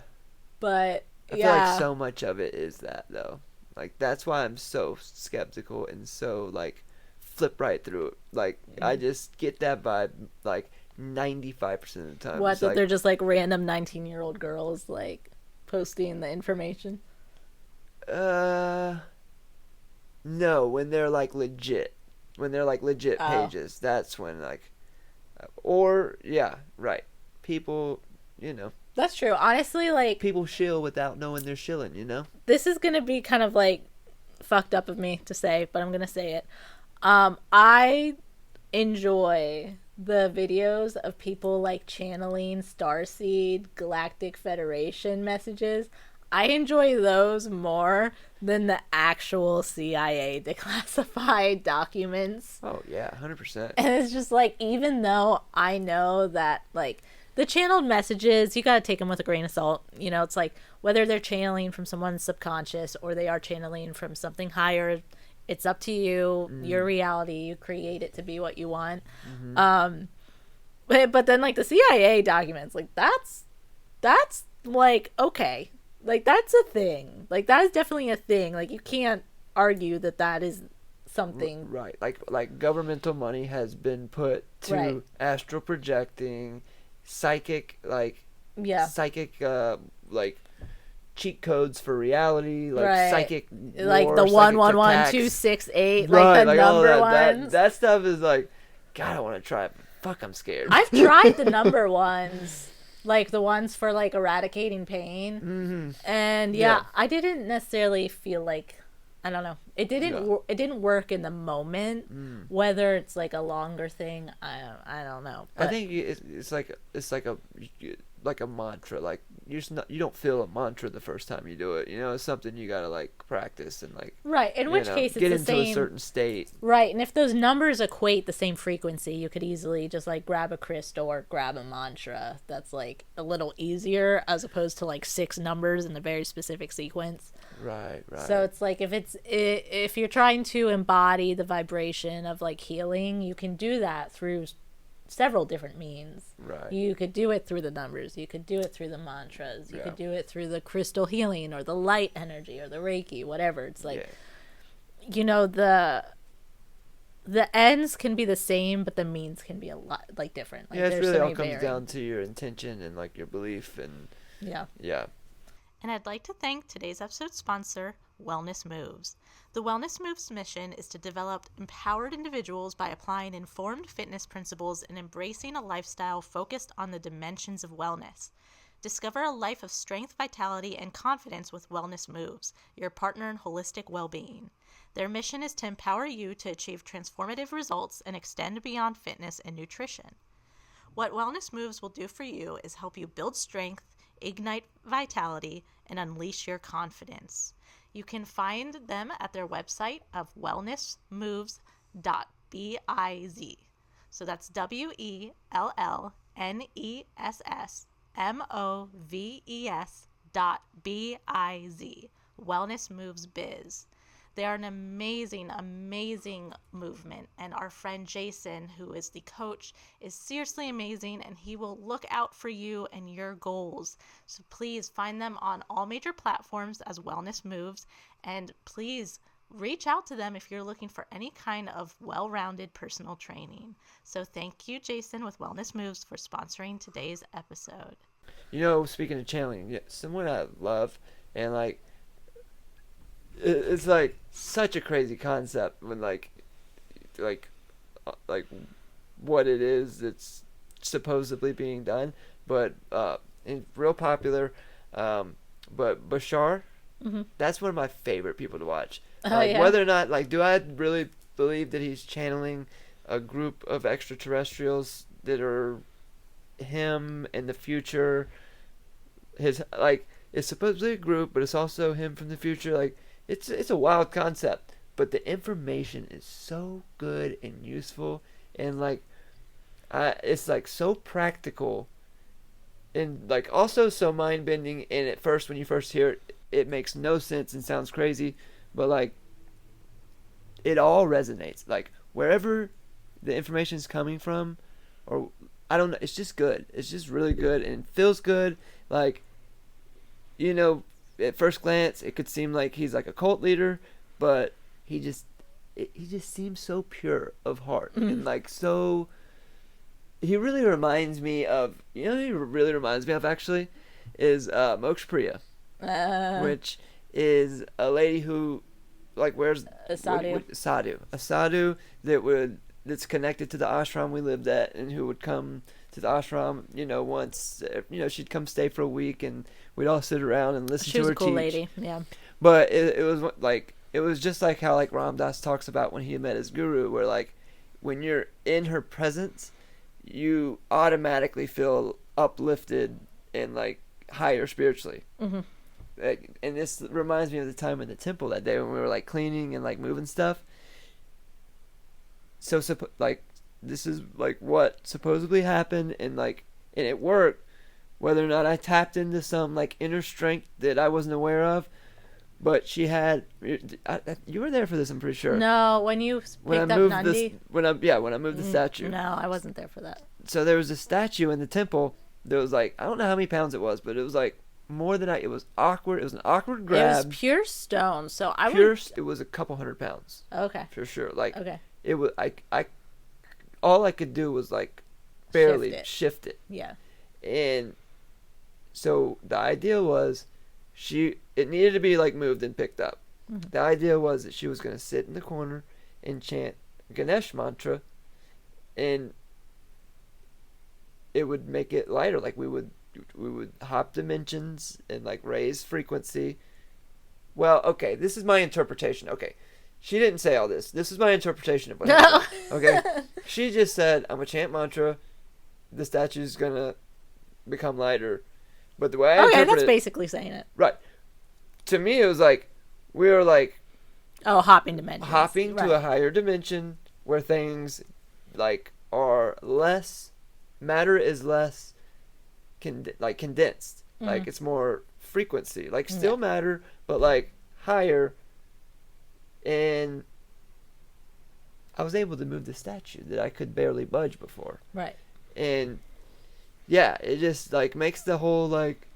But I feel like so much of it is that though. Like that's why I'm so skeptical and so like flip right through it. Like I just get that vibe like 95% of the time. What, that like, they're just like random 19-year-old girls like posting the information? No, when they're like legit. When they're like legit pages, that's when like right. People, That's true. Honestly, like people shill without knowing they're shilling, This is going to be kind of like fucked up of me to say, but I'm going to say it. I enjoy the videos of people like channeling Starseed, Galactic Federation messages. I enjoy those more than the actual CIA declassified documents. Oh yeah, 100%. And it's just like, even though I know that like the channeled messages, you got to take them with a grain of salt. It's like whether they're channeling from someone's subconscious or they are channeling from something higher, it's up to you, your reality. You create it to be what you want. But then like the CIA documents, like that's like, okay, like that's a thing. Like that is definitely a thing. Like you can't argue that is something. Right. Like governmental money has been put to astral projecting, psychic like cheat codes for reality, like psychic like war, the psychic 111268, attacks. like the like number all ones. That stuff is like, God, I want to try it. Fuck, I'm scared. I've tried the number ones, like the ones for like eradicating pain, and I didn't necessarily feel like, I don't know, it didn't work in the moment. Whether it's like a longer thing, I don't know. But I think it's like a mantra. Like you don't feel a mantra the first time you do it. It's something you gotta like practice and like. Right. In which case, it's get the into same. A certain state. Right, and if those numbers equate the same frequency, you could easily just like grab a crystal or grab a mantra. That's like a little easier as opposed to like 6 numbers in a very specific sequence. Right. So it's like if you're trying to embody the vibration of like healing, you can do that through several different means. Right. You could do it through the numbers. You could do it through the mantras. You could do it through the crystal healing or the light energy or the Reiki, whatever. It's like, the ends can be the same, but the means can be a lot like different. Like, Yeah, it's there's really so all many comes varying. down to your intention and like your belief and Yeah. yeah. And I'd like to thank today's episode sponsor, Wellness Moves. The Wellness Moves mission is to develop empowered individuals by applying informed fitness principles and embracing a lifestyle focused on the dimensions of wellness. Discover a life of strength, vitality, and confidence with Wellness Moves, your partner in holistic well-being. Their mission is to empower you to achieve transformative results and extend beyond fitness and nutrition. What Wellness Moves will do for you is help you build strength, ignite vitality, and unleash your confidence. You can find them at their website of wellnessmoves.biz. So that's WELLNESSMOVES.biz. Wellness Moves Biz. They are an amazing, amazing movement. And our friend Jason, who is the coach, is seriously amazing, and he will look out for you and your goals. So please find them on all major platforms as Wellness Moves. And please reach out to them if you're looking for any kind of well-rounded personal training. So thank you, Jason, with Wellness Moves, for sponsoring today's episode. You know, speaking of channeling, yeah, someone I love and like it's like such a crazy concept when like what it is that's supposedly being done, but and real popular. But Bashar, that's one of my favorite people to watch. Yeah. Whether or not like do I really believe that he's channeling a group of extraterrestrials that are him in the future. His like it's supposedly a group, but it's also him from the future. Like it's a wild concept, but the information is so good and useful, and like it's like so practical, and like also so mind bending. And at first, when you first hear it, it makes no sense and sounds crazy, but like it all resonates. Like wherever the information is coming from, or I don't know, it's just good. It's just really good and it feels good. Like, you know, at first glance, it could seem like he's like a cult leader, but he just seems so pure of heart and like so. He really reminds me of, you know, who he really reminds me of actually is Moksha Priya, which is a lady who like wears A sadhu. A sadhu that's connected to the ashram we lived at, and who would come to the ashram, you know, once, you know, she'd come stay for a week, and we'd all sit around and listen to her teach. She was a cool lady, yeah. But it was like, it was just like how like Ram Dass talks about when he met his guru, where like when you're in her presence, you automatically feel uplifted and like higher spiritually. And this reminds me of the time in the temple that day when we were like cleaning and like moving stuff. So like this is like what supposedly happened, and like and it worked. Whether or not I tapped into some like inner strength that I wasn't aware of, but she had. You were there for this, I'm pretty sure. No, when you picked up Nandi. When I moved the statue. No, I wasn't there for that. So there was a statue in the temple that was like, I don't know how many pounds it was, but it was like more than it was awkward. It was an awkward grab. It was pure stone, so it was a couple 100 pounds. Okay. For sure. Like okay. It was all I could do was like barely shift it. Yeah. And so the idea was it needed to be like moved and picked up. The idea was that she was going to sit in the corner and chant Ganesh mantra, and it would make it lighter. Like we would hop dimensions and like raise frequency. Well, okay, this is my interpretation. Okay, she didn't say all this. This is my interpretation of what happened. Okay, she just said, "I'm gonna chant mantra. The statue's gonna become lighter." But the way I interpret that's basically saying it. Right. To me, it was like we were like hopping dimensions. Hopping to a higher dimension where things like are less. Matter is less condensed. Like it's more frequency. Like still matter, but like higher. And I was able to move the statue that I could barely budge before. Right. And yeah, it just like makes the whole like,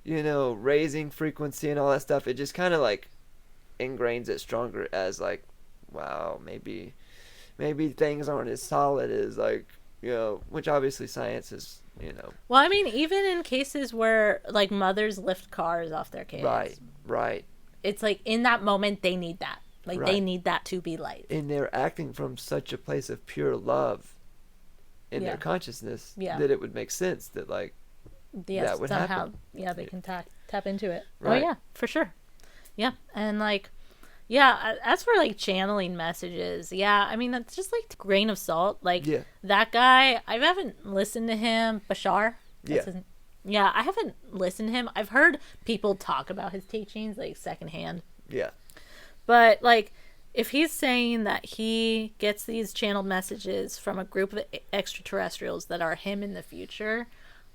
you know, raising frequency and all that stuff. It just kind of like ingrains it stronger as like, wow, maybe maybe things aren't as solid as like, you know, which obviously science is, you know. Well, I mean, even in cases where like mothers lift cars off their kids, right, it's like in that moment they need that, like they need that to be light, and they're acting from such a place of pure love in their consciousness that it would make sense that like that would happen. They can tap into it. Right. Oh yeah, for sure. Yeah, and like, yeah, as for like channeling messages, yeah, I mean that's just like a grain of salt. Like that guy, I haven't listened to him. Bashar. Yeah, I haven't listened to him. I've heard people talk about his teachings like secondhand. Yeah. But like, if he's saying that he gets these channeled messages from a group of extraterrestrials that are him in the future,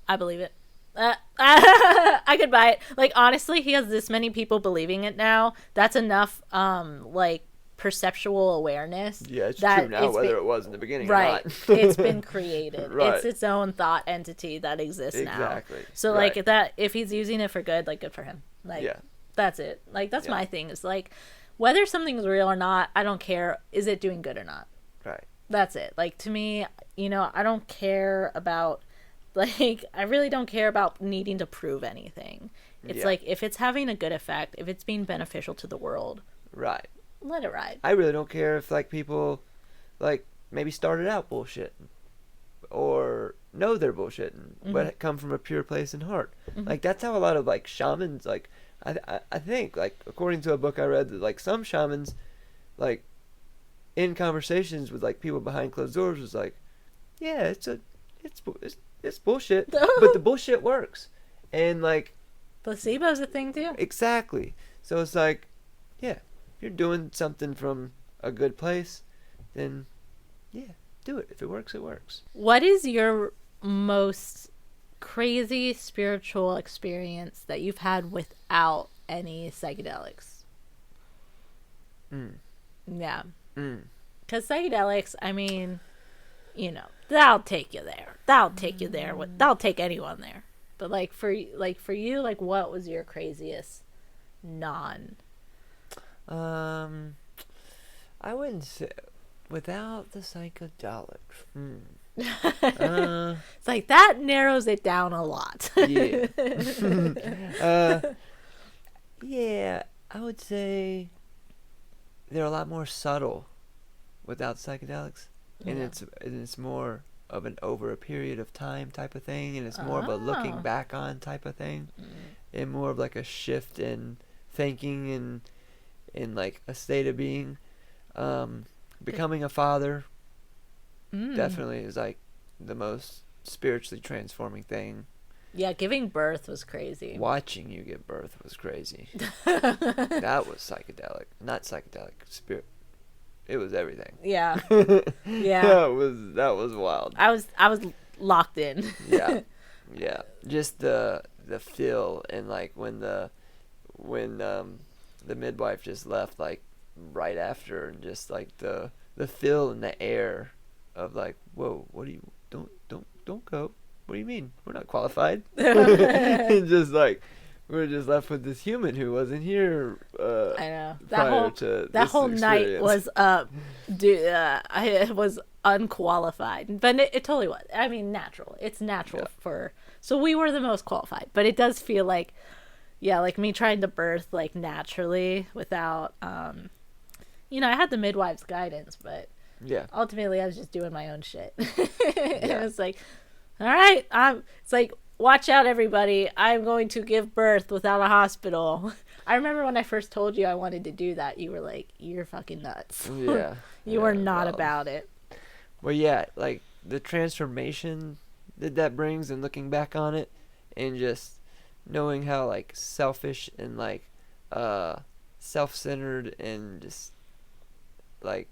I believe it. I could buy it. Like, honestly, he has this many people believing it now. That's enough, like, perceptual awareness. Yeah, it's true now, whether it was in the beginning or not. It's been created. It's its own thought entity that exists now. Exactly. So, like, if he's using it for good, like, good for him. Like, that's it. Like, that's my thing. Is, like, whether something's real or not, I don't care. Is it doing good or not? Right. That's it. Like, to me, you know, I don't care about... Like, I really don't care about needing to prove anything. It's like, if it's having a good effect, if it's being beneficial to the world, right, let it ride. I really don't care if, like, people, like, maybe started out bullshitting or know they're bullshitting, but come from a pure place in heart. Like, that's how a lot of, like, shamans, like, I think, like, according to a book I read, that, like, some shamans, like, in conversations with, like, people behind closed doors was like, yeah, it's bullshit, but the bullshit works. And, like... Placebo's a thing, too. Exactly. So it's like, yeah, if you're doing something from a good place, then, yeah, do it. If it works, it works. What is your most crazy spiritual experience that you've had without any psychedelics? Yeah. Because psychedelics, I mean... You know, that'll take you there. That'll take you there. That'll take anyone there. But like for you, like what was your craziest non? I wouldn't say without the psychedelics. It's like that narrows it down a lot. Yeah. Yeah, I would say they're a lot more subtle without psychedelics. And it's more of an over a period of time type of thing, and it's more of a looking back on type of thing, and more of like a shift in thinking and in like a state of being. Becoming a father definitely is like the most spiritually transforming thing. Yeah, giving birth was crazy. Watching you give birth was crazy. That was psychedelic. Not psychedelic, spirit. It was everything. Yeah. That was wild. I was locked in. Yeah. Just the feel, and like when the midwife just left like right after, and just like the feel in the air of like, whoa, what do you don't go. What do you mean? We're not qualified. And just like we're just left with this human who wasn't here. I know that whole night was it was unqualified, but it totally was. I mean, natural. It's natural so we were the most qualified, but it does feel like, like me trying to birth like naturally without, I had the midwife's guidance, but ultimately I was just doing my own shit. It was like, all right, it's like, watch out, everybody. I'm going to give birth without a hospital. I remember when I first told you I wanted to do that, you were like, you're fucking nuts. Yeah. You were not about it. Well, yeah, like the transformation that brings, and looking back on it, and just knowing how like selfish and like self-centered, and just like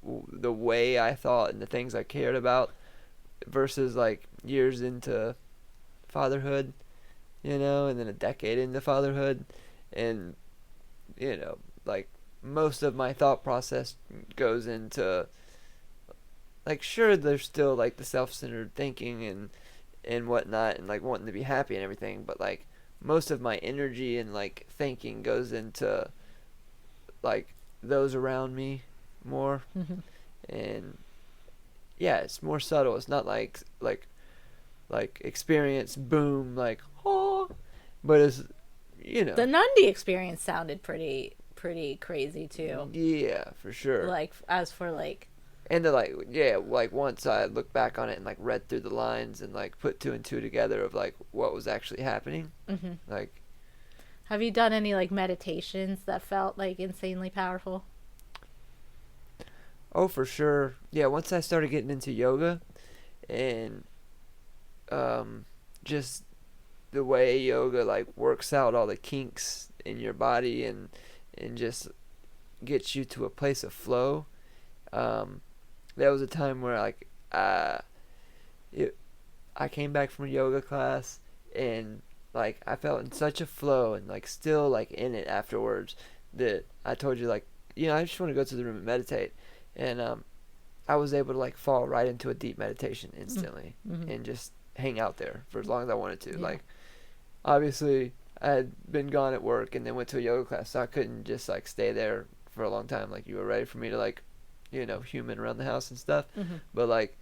the way I thought and the things I cared about, versus like years into fatherhood, and then a decade into fatherhood, and like most of my thought process goes into like, sure, there's still like the self-centered thinking and whatnot, and like wanting to be happy and everything, but like most of my energy and like thinking goes into like those around me more, And yeah, it's more subtle. It's not like experience boom like oh, but it's The Nundy experience sounded pretty crazy too. Yeah, for sure. Like as for like. And then like once I looked back on it and like read through the lines and like put two and two together of like what was actually happening. Mm-hmm. Like, have you done any like meditations that felt like insanely powerful? oh, for sure. Yeah, once I started getting into yoga and just the way yoga like works out all the kinks in your body and just gets you to a place of flow. There was a time where like I came back from a yoga class and like I felt in such a flow and like still like in it afterwards that I told you like I just want to go to the room and meditate, and I was able to like fall right into a deep meditation instantly. Mm-hmm. And just hang out there for as long as I wanted to. Yeah. Like obviously I had been gone at work and then went to a yoga class, so I couldn't just like stay there for a long time. Like you were ready for me to like human around the house and stuff. Mm-hmm. But like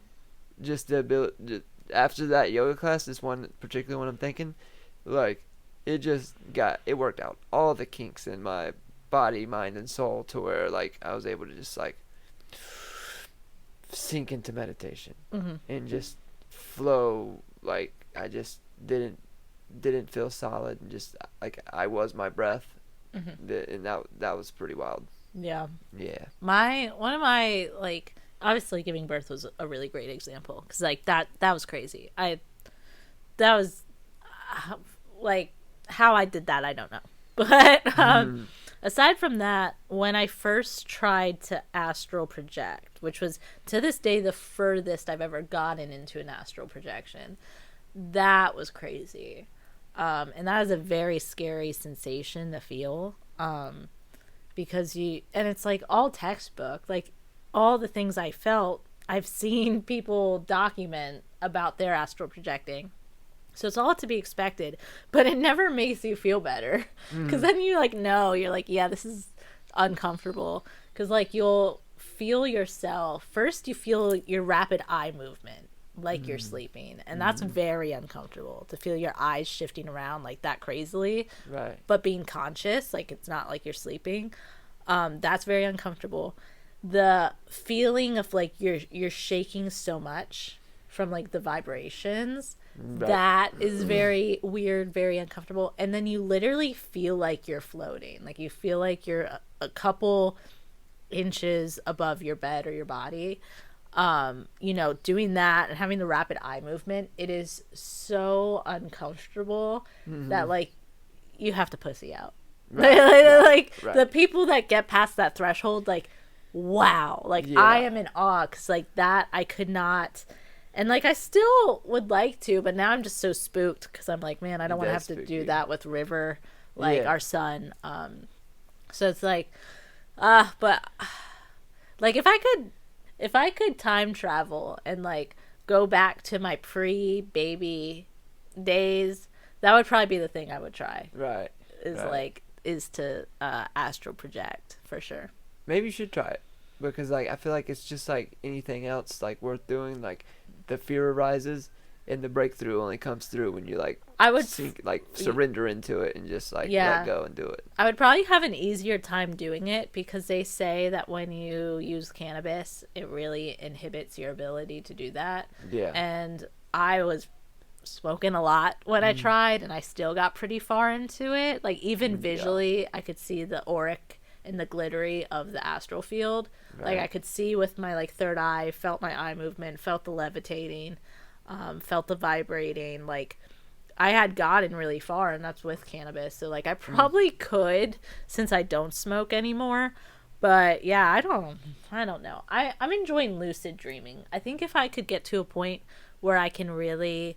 just the ability after that yoga class, this one particular one I'm thinking, like it worked out all the kinks in my body, mind, and soul to where like I was able to just like sink into meditation. Mm-hmm. And just flow. Like I just didn't feel solid and just like I was my breath. Mm-hmm. And that was pretty wild. Yeah. Yeah. One of my like obviously giving birth was a really great example because like that was crazy. That was like how I did that I don't know, but aside from that, when I first tried to astral project, which was to this day the furthest I've ever gotten into an astral projection, that was crazy, and that is a very scary sensation to feel, because and it's like all textbook, like all the things I felt, I've seen people document about their astral projecting. So it's all to be expected, but it never makes you feel better. Because then you're like, no, you're like, yeah, this is uncomfortable. Because like you'll feel yourself. First, you feel your rapid eye movement, like you're sleeping. And that's very uncomfortable, to feel your eyes shifting around like that crazily. Right. But being conscious, like it's not like you're sleeping. That's very uncomfortable. The feeling of like you're shaking so much from like the vibrations. Right. That is very weird, very uncomfortable. And then you literally feel like you're floating. Like you feel like you're a couple inches above your bed or your body. Doing that and having the rapid eye movement, it is so uncomfortable that like you have to pussy out. Right. Right. The people that get past that threshold, like, wow. Like I am in awe because like that I could not. And, like, I still would like to, but now I'm just so spooked because I'm like, man, I don't want to have to do that with River, like, our son. So it's like, but, like, if I could time travel and, like, go back to my pre-baby days, that would probably be the thing I would try. Right. Is to astral project, for sure. Maybe you should try it. Because, like, I feel like it's just, like, anything else, like, worth doing, like, the fear arises and the breakthrough only comes through when you like surrender into it and just like let go and do it. I would probably have an easier time doing it because they say that when you use cannabis, it really inhibits your ability to do that. Yeah. And I was smoking a lot when I tried, and I still got pretty far into it. Like even visually, I could see the auric and the glittery of the astral field. Right. Like I could see with my like third eye, felt my eye movement, felt the levitating, felt the vibrating. Like I had gotten really far, and that's with cannabis. So like I probably could, since I don't smoke anymore. But yeah, I don't know. I'm enjoying lucid dreaming. I think if I could get to a point where I can really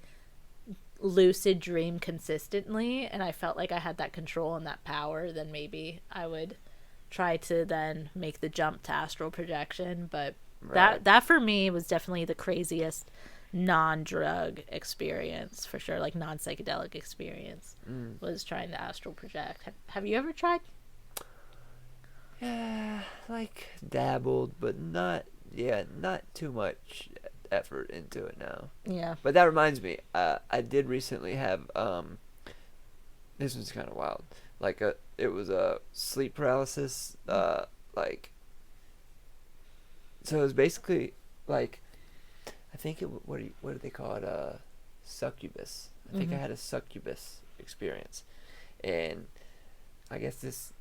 lucid dream consistently and I felt like I had that control and that power, then maybe I would try to then make the jump to astral projection. But that for me was definitely the craziest non-drug experience, for sure. Like non-psychedelic experience was trying to astral project. Have you ever tried? Yeah, like dabbled, but not yeah, not too much effort into it now. Yeah. But that reminds me, I did recently have this was kind of wild. Like it was a sleep paralysis. Like so it was basically like I think what do they call it? Succubus. I think I had a succubus experience, and I guess this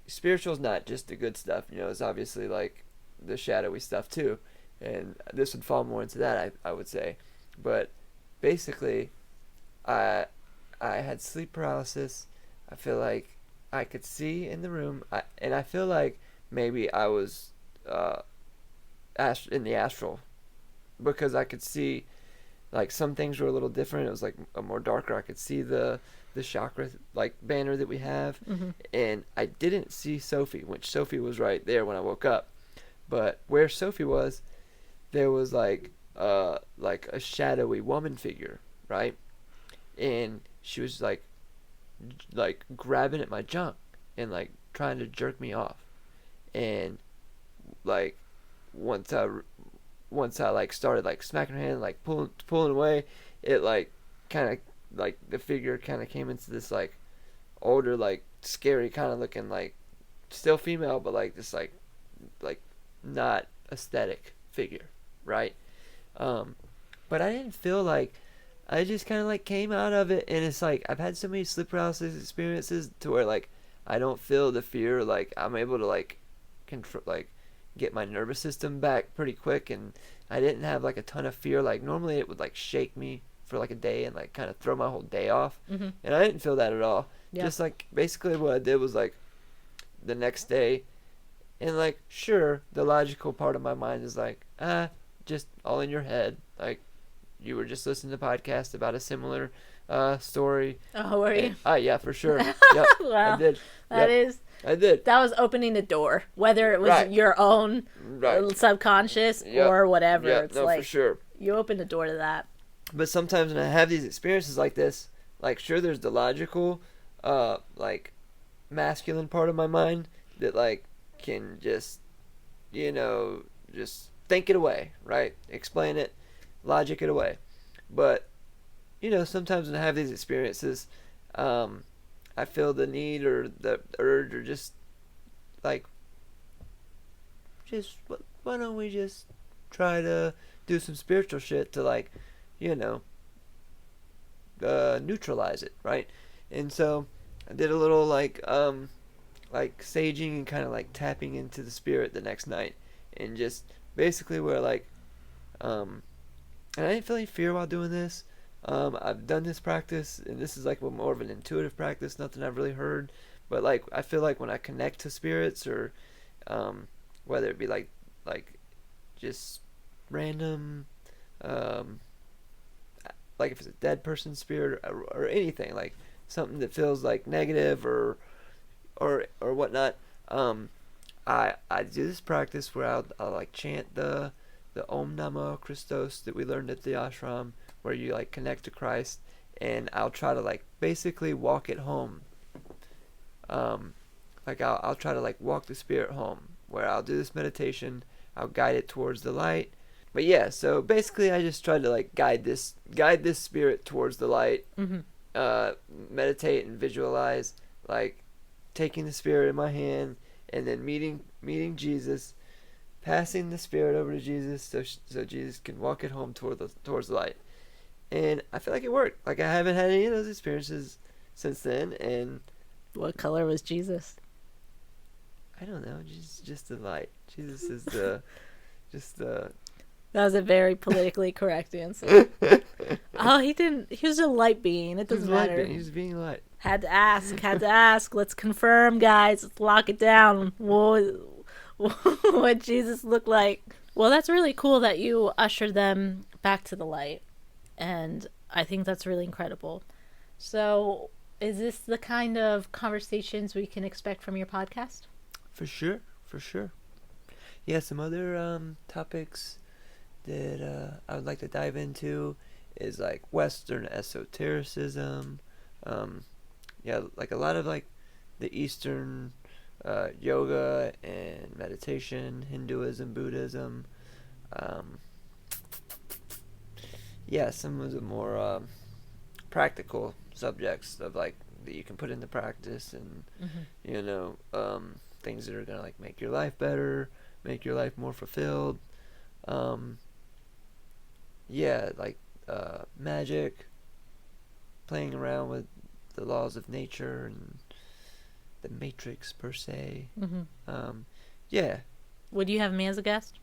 spiritual is not just the good stuff. You know, it's obviously like the shadowy stuff too, and this would fall more into that. I would say, but basically, I had sleep paralysis. I feel like I could see in the room, and I feel like maybe I was in the astral because I could see like some things were a little different. It was like a more darker. I could see the chakra like banner that we have, and I didn't see Sophie, which Sophie was right there when I woke up. But where Sophie was, there was like a shadowy woman figure, right? And she was like grabbing at my junk and like trying to jerk me off. And like once I like started like smacking her hand, like pulling away, it like kind of like the figure kind of came into this like older, like scary kind of looking, like still female, but like this like not aesthetic figure, right? But I didn't feel like I just kind of like came out of it, and it's like I've had so many sleep paralysis experiences to where like I don't feel the fear. Like I'm able to like control, like get my nervous system back pretty quick, and I didn't have like a ton of fear. Like normally it would like shake me for like a day and like kind of throw my whole day off, and I didn't feel that at all. Yeah. Just like basically what I did was like the next day, and like sure the logical part of my mind is like just all in your head, like you were just listening to a podcast about a similar story. Oh, were you? Yeah, for sure. Yep, wow, I did. I did. That was opening the door, whether it was your own subconscious or whatever. It's like for sure. You opened the door to that. But sometimes when I have these experiences like this, like sure there's the logical, like masculine part of my mind that like can just, just think it away, right? Explain it, logic it away. But, sometimes when I have these experiences, I feel the need or the urge or just like, why don't we just try to do some spiritual shit to like, neutralize it, right? And so I did a little like saging and kind of like tapping into the spirit the next night, and just basically where like, and I didn't feel any fear while doing this. I've done this practice, and this is like more of an intuitive practice, nothing I've really heard, but like I feel like when I connect to spirits or whether it be like just random like if it's a dead person's spirit or anything, like something that feels like negative or whatnot, I do this practice where I'll like chant the Om Namo Christos that we learned at the ashram, where you like connect to Christ, and I'll try to like basically walk it home. Like I'll try to like walk the spirit home, where I'll do this meditation, I'll guide it towards the light. But yeah, so basically I just tried to like guide this spirit towards the light, meditate and visualize, like taking the spirit in my hand and then meeting Jesus, passing the spirit over to Jesus so Jesus can walk it home towards the light. And I feel like it worked. Like I haven't had any of those experiences since then. And what color was Jesus? I don't know. Just the light. Jesus is just the. That was a very politically correct answer. Oh, he was a light being. It doesn't matter. He was being light. Had to ask. Let's confirm, guys. Let's lock it down. What Jesus looked like. Well, that's really cool that you ushered them back to the light. And I think that's really incredible. So, is this the kind of conversations we can expect from your podcast? For sure. Yeah, some other topics that I would like to dive into is like Western esotericism. Yeah, like a lot of like the Eastern yoga and meditation, Hinduism, Buddhism, um, yeah, some of the more practical subjects of like that you can put into practice, and things that are gonna like make your life better, make your life more fulfilled. Yeah, like magic, playing around with the laws of nature and the matrix per se. Yeah. Would you have me as a guest?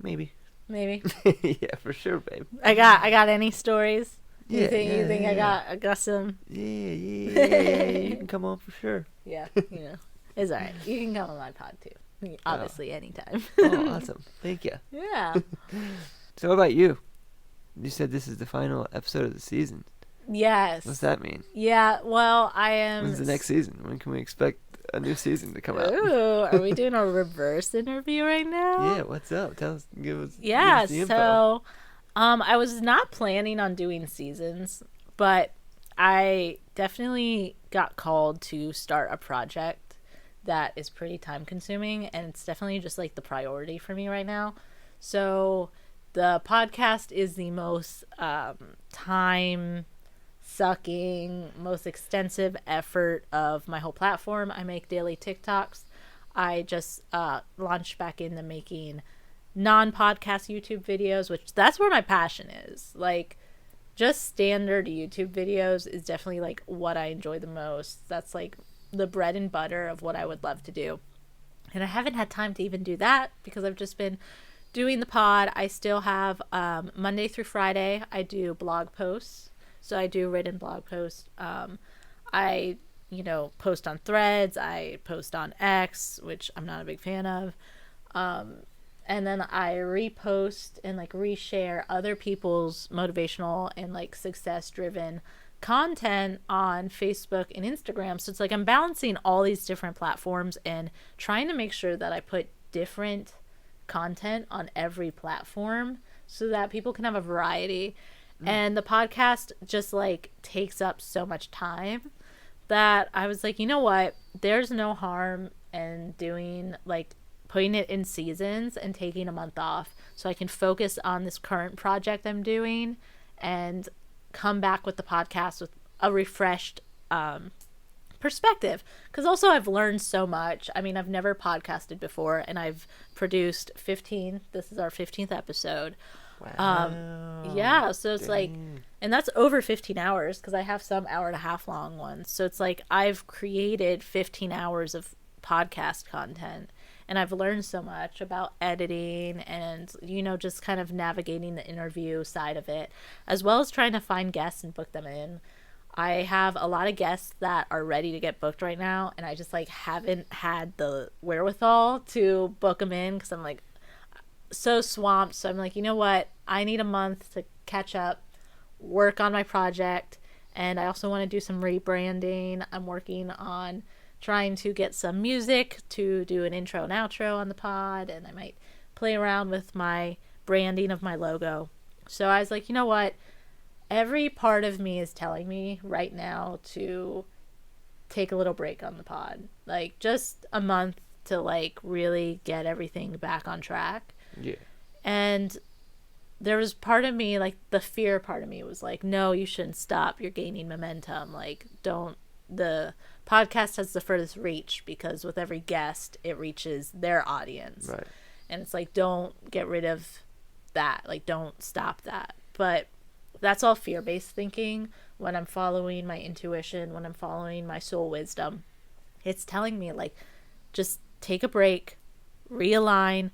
Maybe. Yeah, for sure, babe. I got any stories? Yeah, you think I got some? Yeah. You can come on for sure. Yeah, it's all right. You can come on my pod too. Obviously, anytime. Oh, awesome! Thank you. Yeah. So, what about you? You said this is the final episode of the season. Yes. What's that mean? Yeah. Well, I am. When's the next season? When can we expect a new season to come out? Ooh, are we doing a reverse interview right now? Yeah. What's up? Give us the info. So, I was not planning on doing seasons, but I definitely got called to start a project that is pretty time consuming, and it's definitely just like the priority for me right now. So the podcast is the most time sucking, most extensive effort of my whole platform. I make daily TikToks. I just launched back into making non-podcast YouTube videos, which that's where my passion is. Like, just standard YouTube videos is definitely like what I enjoy the most. That's like the bread and butter of what I would love to do. And I haven't had time to even do that because I've just been doing the pod. I still have Monday through Friday I do blog posts. So I do written blog posts. I post on Threads. I post on X, which I'm not a big fan of. And then I repost and like reshare other people's motivational and like success driven content on Facebook and Instagram. So it's like I'm balancing all these different platforms and trying to make sure that I put different content on every platform so that people can have a variety. And the podcast just like takes up so much time that I was like, you know what? There's no harm in doing like putting it in seasons and taking a month off so I can focus on this current project I'm doing and come back with the podcast with a refreshed perspective. Because also I've learned so much. I mean, I've never podcasted before, and I've produced 15. This is our 15th episode. Wow. Yeah, so it's Dang. like, and that's over 15 hours because I have some hour and a half long ones. So it's like I've created 15 hours of podcast content. And I've learned so much about editing and, just kind of navigating the interview side of it, as well as trying to find guests and book them in. I have a lot of guests that are ready to get booked right now, and I just like haven't had the wherewithal to book them in because I'm like so swamped. So I'm like, you know what? I need a month to catch up, work on my project, and I also want to do some rebranding. I'm working on trying to get some music to do an intro and outro on the pod, and I might play around with my branding of my logo. So I was like, you know what? Every part of me is telling me right now to take a little break on the pod. Like, just a month to, like, really get everything back on track. Yeah. And there was part of me, like, the fear part of me was like, no, you shouldn't stop. You're gaining momentum. Like, the podcast has the furthest reach because with every guest it reaches their audience, Right. And it's like, don't get rid of that, like don't stop that. But that's all fear-based thinking. When I'm following my intuition, when I'm following my soul wisdom, it's telling me like, just take a break, realign,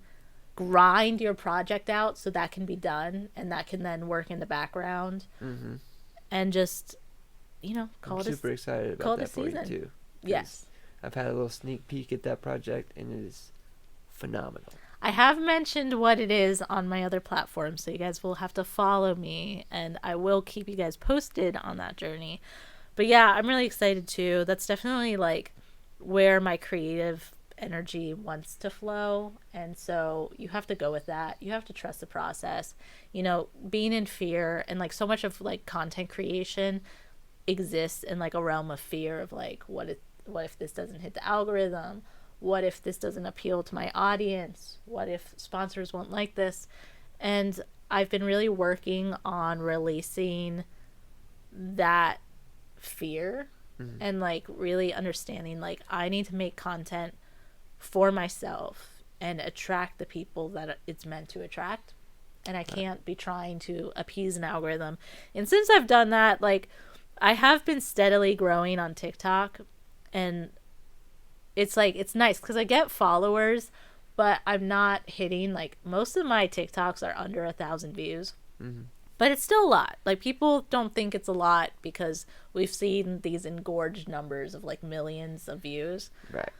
grind your project out so that can be done and that can then work in the background. And just I'm super excited about that for you too. Yes. I've had a little sneak peek at that project, and it is phenomenal. I have mentioned what it is on my other platforms, so you guys will have to follow me, and I will keep you guys posted on that journey. But yeah, I'm really excited too. That's definitely like where my creative energy wants to flow, and so you have to go with that. You have to trust the process. Being in fear, and like so much of like content creation exists in like a realm of fear of like, what if this doesn't hit the algorithm? what if this doesn't appeal to my audience? What if sponsors won't like this? And I've been really working on releasing that fear and like really understanding like I need to make content for myself and attract the people that it's meant to attract. And I can't be trying to appease an algorithm. And since I've done that, like, I have been steadily growing on TikTok. And it's like, it's nice because I get followers, but I'm not hitting, like, most of my TikToks are under 1,000 views. But it's still a lot. Like, people don't think it's a lot because we've seen these engorged numbers of, like, millions of views. Right.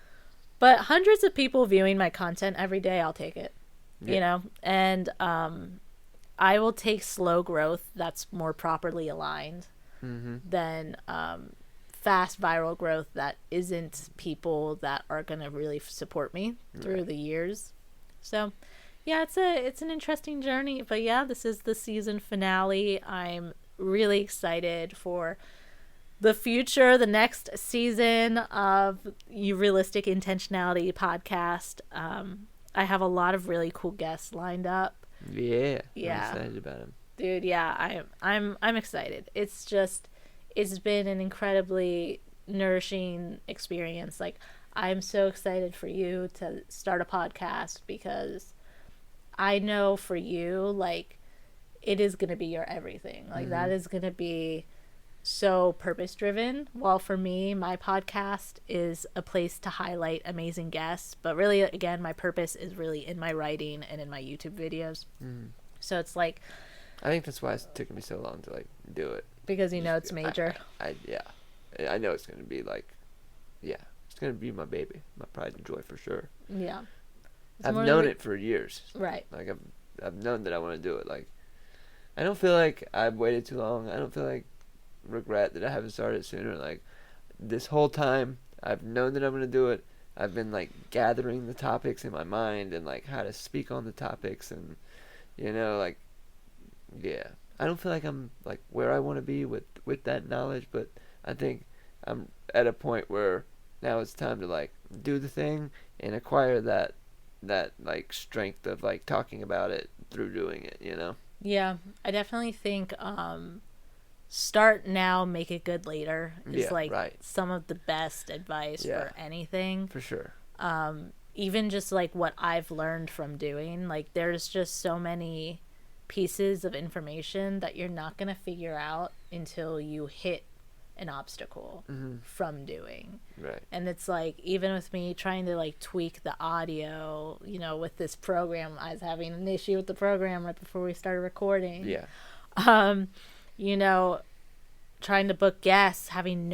But hundreds of people viewing my content every day, I'll take it. You know, and I will take slow growth that's more properly aligned than fast viral growth that isn't people that are going to really support me through the years. So, yeah, it's an interesting journey. But yeah, this is the season finale. I'm really excited for the future, the next season of Realistic Intentionality Podcast. I have a lot of really cool guests lined up. Yeah. I'm excited about them. Dude, yeah, I'm excited. It's been an incredibly nourishing experience. Like, I'm so excited for you to start a podcast because I know for you, like, it is going to be your everything. Like, that is going to be so purpose driven. While for me, my podcast is a place to highlight amazing guests, but really, again, my purpose is really in my writing and in my YouTube videos. So it's like, I think that's why it took me so long to like do it, because you know it's major. I know it's gonna be like, it's gonna be my baby, my pride and joy for sure. Yeah, I've known it for years. Right. Like I've known that I want to do it. Like, I don't feel like I've waited too long. I don't feel like regret that I haven't started sooner. Like, this whole time I've known that I'm gonna do it. I've been like gathering the topics in my mind and like how to speak on the topics, and like, I don't feel like I'm like where I want to be with that knowledge, but I think I'm at a point where now it's time to like do the thing and acquire that like strength of like talking about it through doing it. Yeah, I definitely think start now, make it good later is some of the best advice for anything. For sure. Even just like what I've learned from doing, like there's just so many pieces of information that you're not going to figure out until you hit an obstacle from doing. Right. And it's like, even with me trying to like tweak the audio, with this program, I was having an issue with the program right before we started recording. Yeah. Trying to book guests, having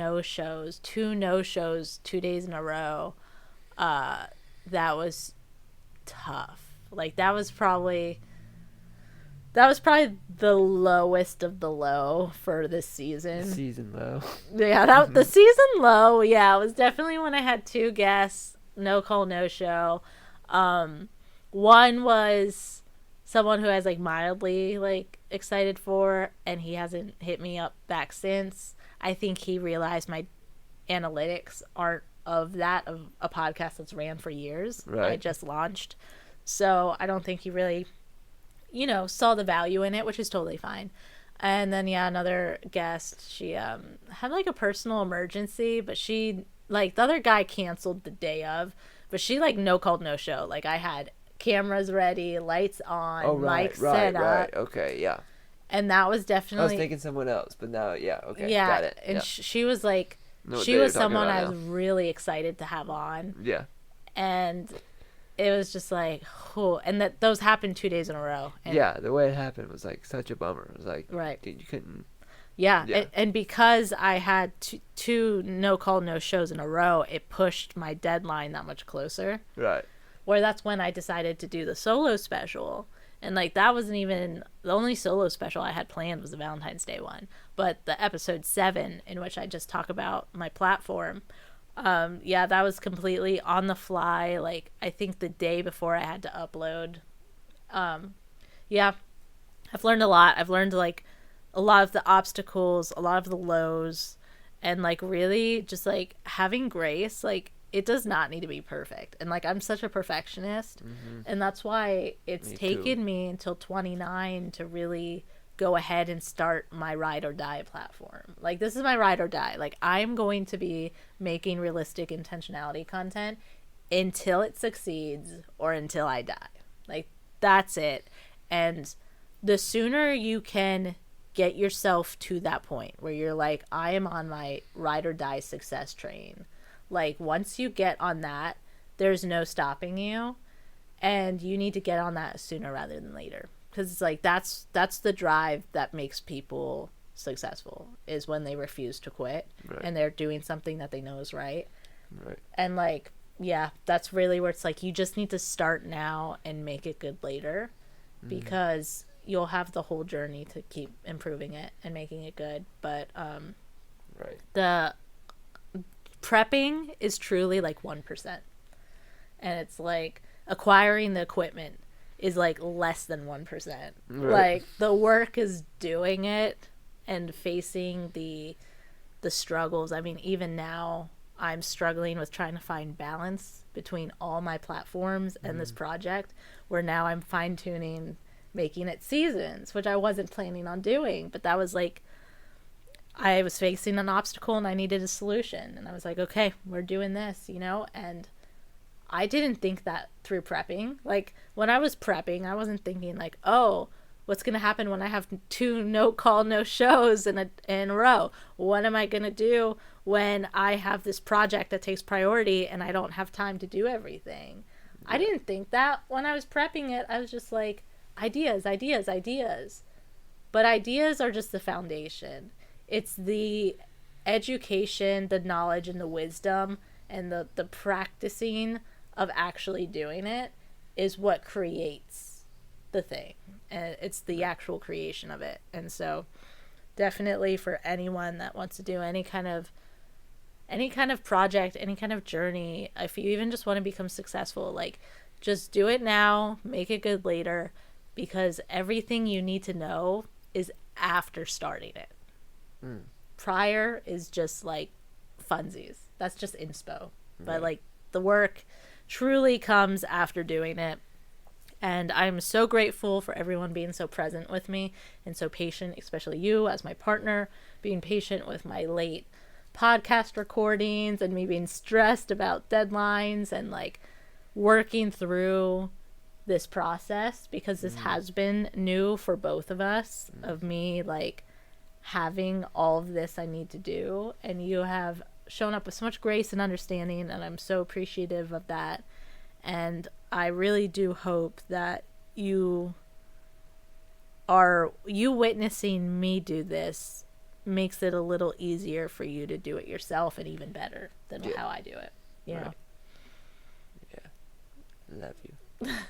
two no-shows 2 days in a row. That was tough. Like, that was probably the lowest of the low for this season. The season low. Yeah, the season low, it was definitely when I had two guests, no call, no show. One was someone who I was like mildly like excited for, and he hasn't hit me up back since. I think he realized my analytics aren't of a podcast that's ran for years. Right. I just launched. So I don't think he really, saw the value in it, which is totally fine. And then, another guest, she had like a personal emergency, but she, like, the other guy canceled the day of, but she like no called, no show. Like, I had cameras ready, lights on, mics set up. Right, okay, yeah. And that was definitely... I was thinking someone else, but now, okay, got it. And she was like, she was someone I was really excited to have on. Yeah. And it was just like, and those happened 2 days in a row. And the way it happened was like such a bummer. It was like, dude, you couldn't... Yeah. And because I had two no call, no shows in a row, it pushed my deadline that much closer. Right. Where that's when I decided to do the solo special. And like, that wasn't even the only solo special I had planned was the Valentine's Day one. But the episode 7, in which I just talk about my platform, that was completely on the fly. Like, I think the day before I had to upload. I've learned a lot. I've learned like a lot of the obstacles, a lot of the lows, and like really just like having grace. Like, it does not need to be perfect. And like, I'm such a perfectionist, and that's why it's taken me until 29 to really go ahead and start my ride or die platform. Like, this is my ride or die. Like, I'm going to be making realistic intentionality content until it succeeds or until I die. Like, that's it. And the sooner you can get yourself to that point where you're like, I am on my ride or die success train. Like, once you get on that, there's no stopping you, and you need to get on that sooner rather than later. Because it's like, that's the drive that makes people successful, is when they refuse to quit, and they're doing something that they know is right. And like, yeah, that's really where it's like, you just need to start now and make it good later, because you'll have the whole journey to keep improving it and making it good. But the prepping is truly like 1%, and it's like acquiring the equipment is like less than 1%. Like, the work is doing it and facing the struggles. I mean, even now I'm struggling with trying to find balance between all my platforms and this project, where now I'm fine-tuning making it seasons, which I wasn't planning on doing. But that was like, I was facing an obstacle and I needed a solution, and I was like, okay, we're doing this, you know. And I didn't think that through prepping. Like, when I was prepping, I wasn't thinking like, oh, what's going to happen when I have 2 no call, no shows in a row? What am I going to do when I have this project that takes priority and I don't have time to do everything? I didn't think that when I was prepping it. I was just like, ideas. But ideas are just the foundation. It's the education, the knowledge, and the wisdom, and the practicing of actually doing it is what creates the thing. And it's the actual creation of it. And so definitely, for anyone that wants to do any kind of project, any kind of journey, if you even just want to become successful, like, just do it now, make it good later, because everything you need to know is after starting it. Prior is just like funsies. That's just inspo. But like, the work truly comes after doing it. And I'm so grateful for everyone being so present with me and so patient, especially you as my partner, being patient with my late podcast recordings and me being stressed about deadlines, and like working through this process, because this has been new for both of us, of me like having all of this I need to do, and you have shown up with so much grace and understanding, and I'm so appreciative of that. And I really do hope that you witnessing me do this makes it a little easier for you to do it yourself, and even better than how I do it. You know? Yeah. Love you.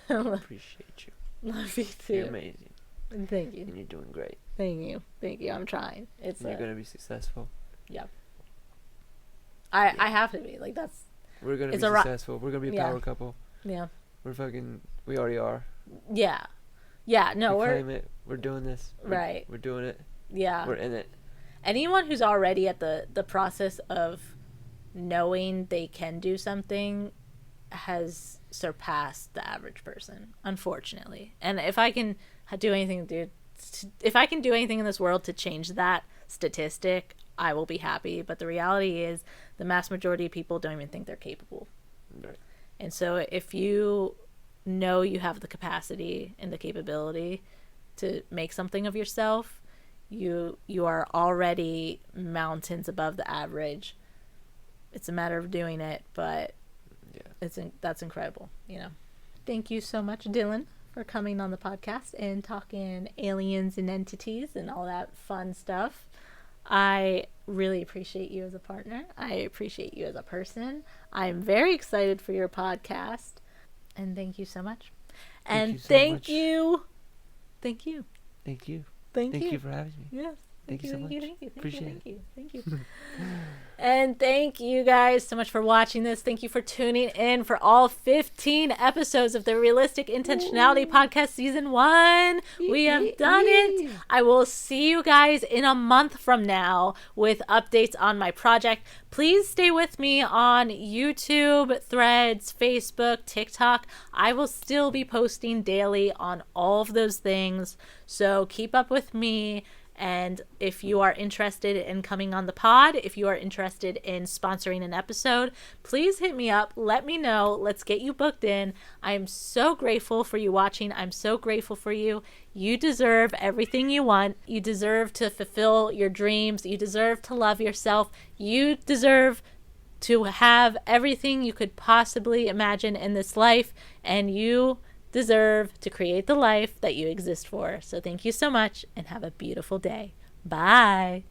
Appreciate you. Love you too. You're amazing. Thank you. And you're doing great. Thank you. I'm trying. You're gonna be successful. Yeah. I have to be. Like, that's... We're gonna be successful. We're gonna be a power couple. Yeah. We already are. Yeah. Yeah, no, we claim it. We're doing this. We're doing it. Yeah. We're in it. Anyone who's already at the process of knowing they can do something has surpassed the average person, unfortunately. And if I can do anything, if I can do anything in this world to change that statistic, I will be happy. But the reality is, the mass majority of people don't even think they're capable. Right. And so if you know you have the capacity and the capability to make something of yourself, you are already mountains above the average. It's a matter of doing it, but that's incredible, you know. Thank you so much, Dillon, for coming on the podcast and talking aliens and entities and all that fun stuff. I really appreciate you as a partner. I appreciate you as a person. I'm very excited for your podcast. And thank you so much. And thank you. Thank you. Thank you for having me. Yes. Thank you so much. Thank you. Appreciate it. Thank you. And thank you guys so much for watching this. Thank you for tuning in for all 15 episodes of the Realistic Intentionality Podcast Season 1. We have done it. I will see you guys in a month from now with updates on my project. Please stay with me on YouTube, Threads, Facebook, TikTok. I will still be posting daily on all of those things. So keep up with me. And if you are interested in coming on the pod, if you are interested in sponsoring an episode, please hit me up. Let me know. Let's get you booked in. I am so grateful for you watching. I'm so grateful for you. You deserve everything you want. You deserve to fulfill your dreams. You deserve to love yourself. You deserve to have everything you could possibly imagine in this life. And you deserve to create the life that you exist for. So thank you so much and have a beautiful day. Bye.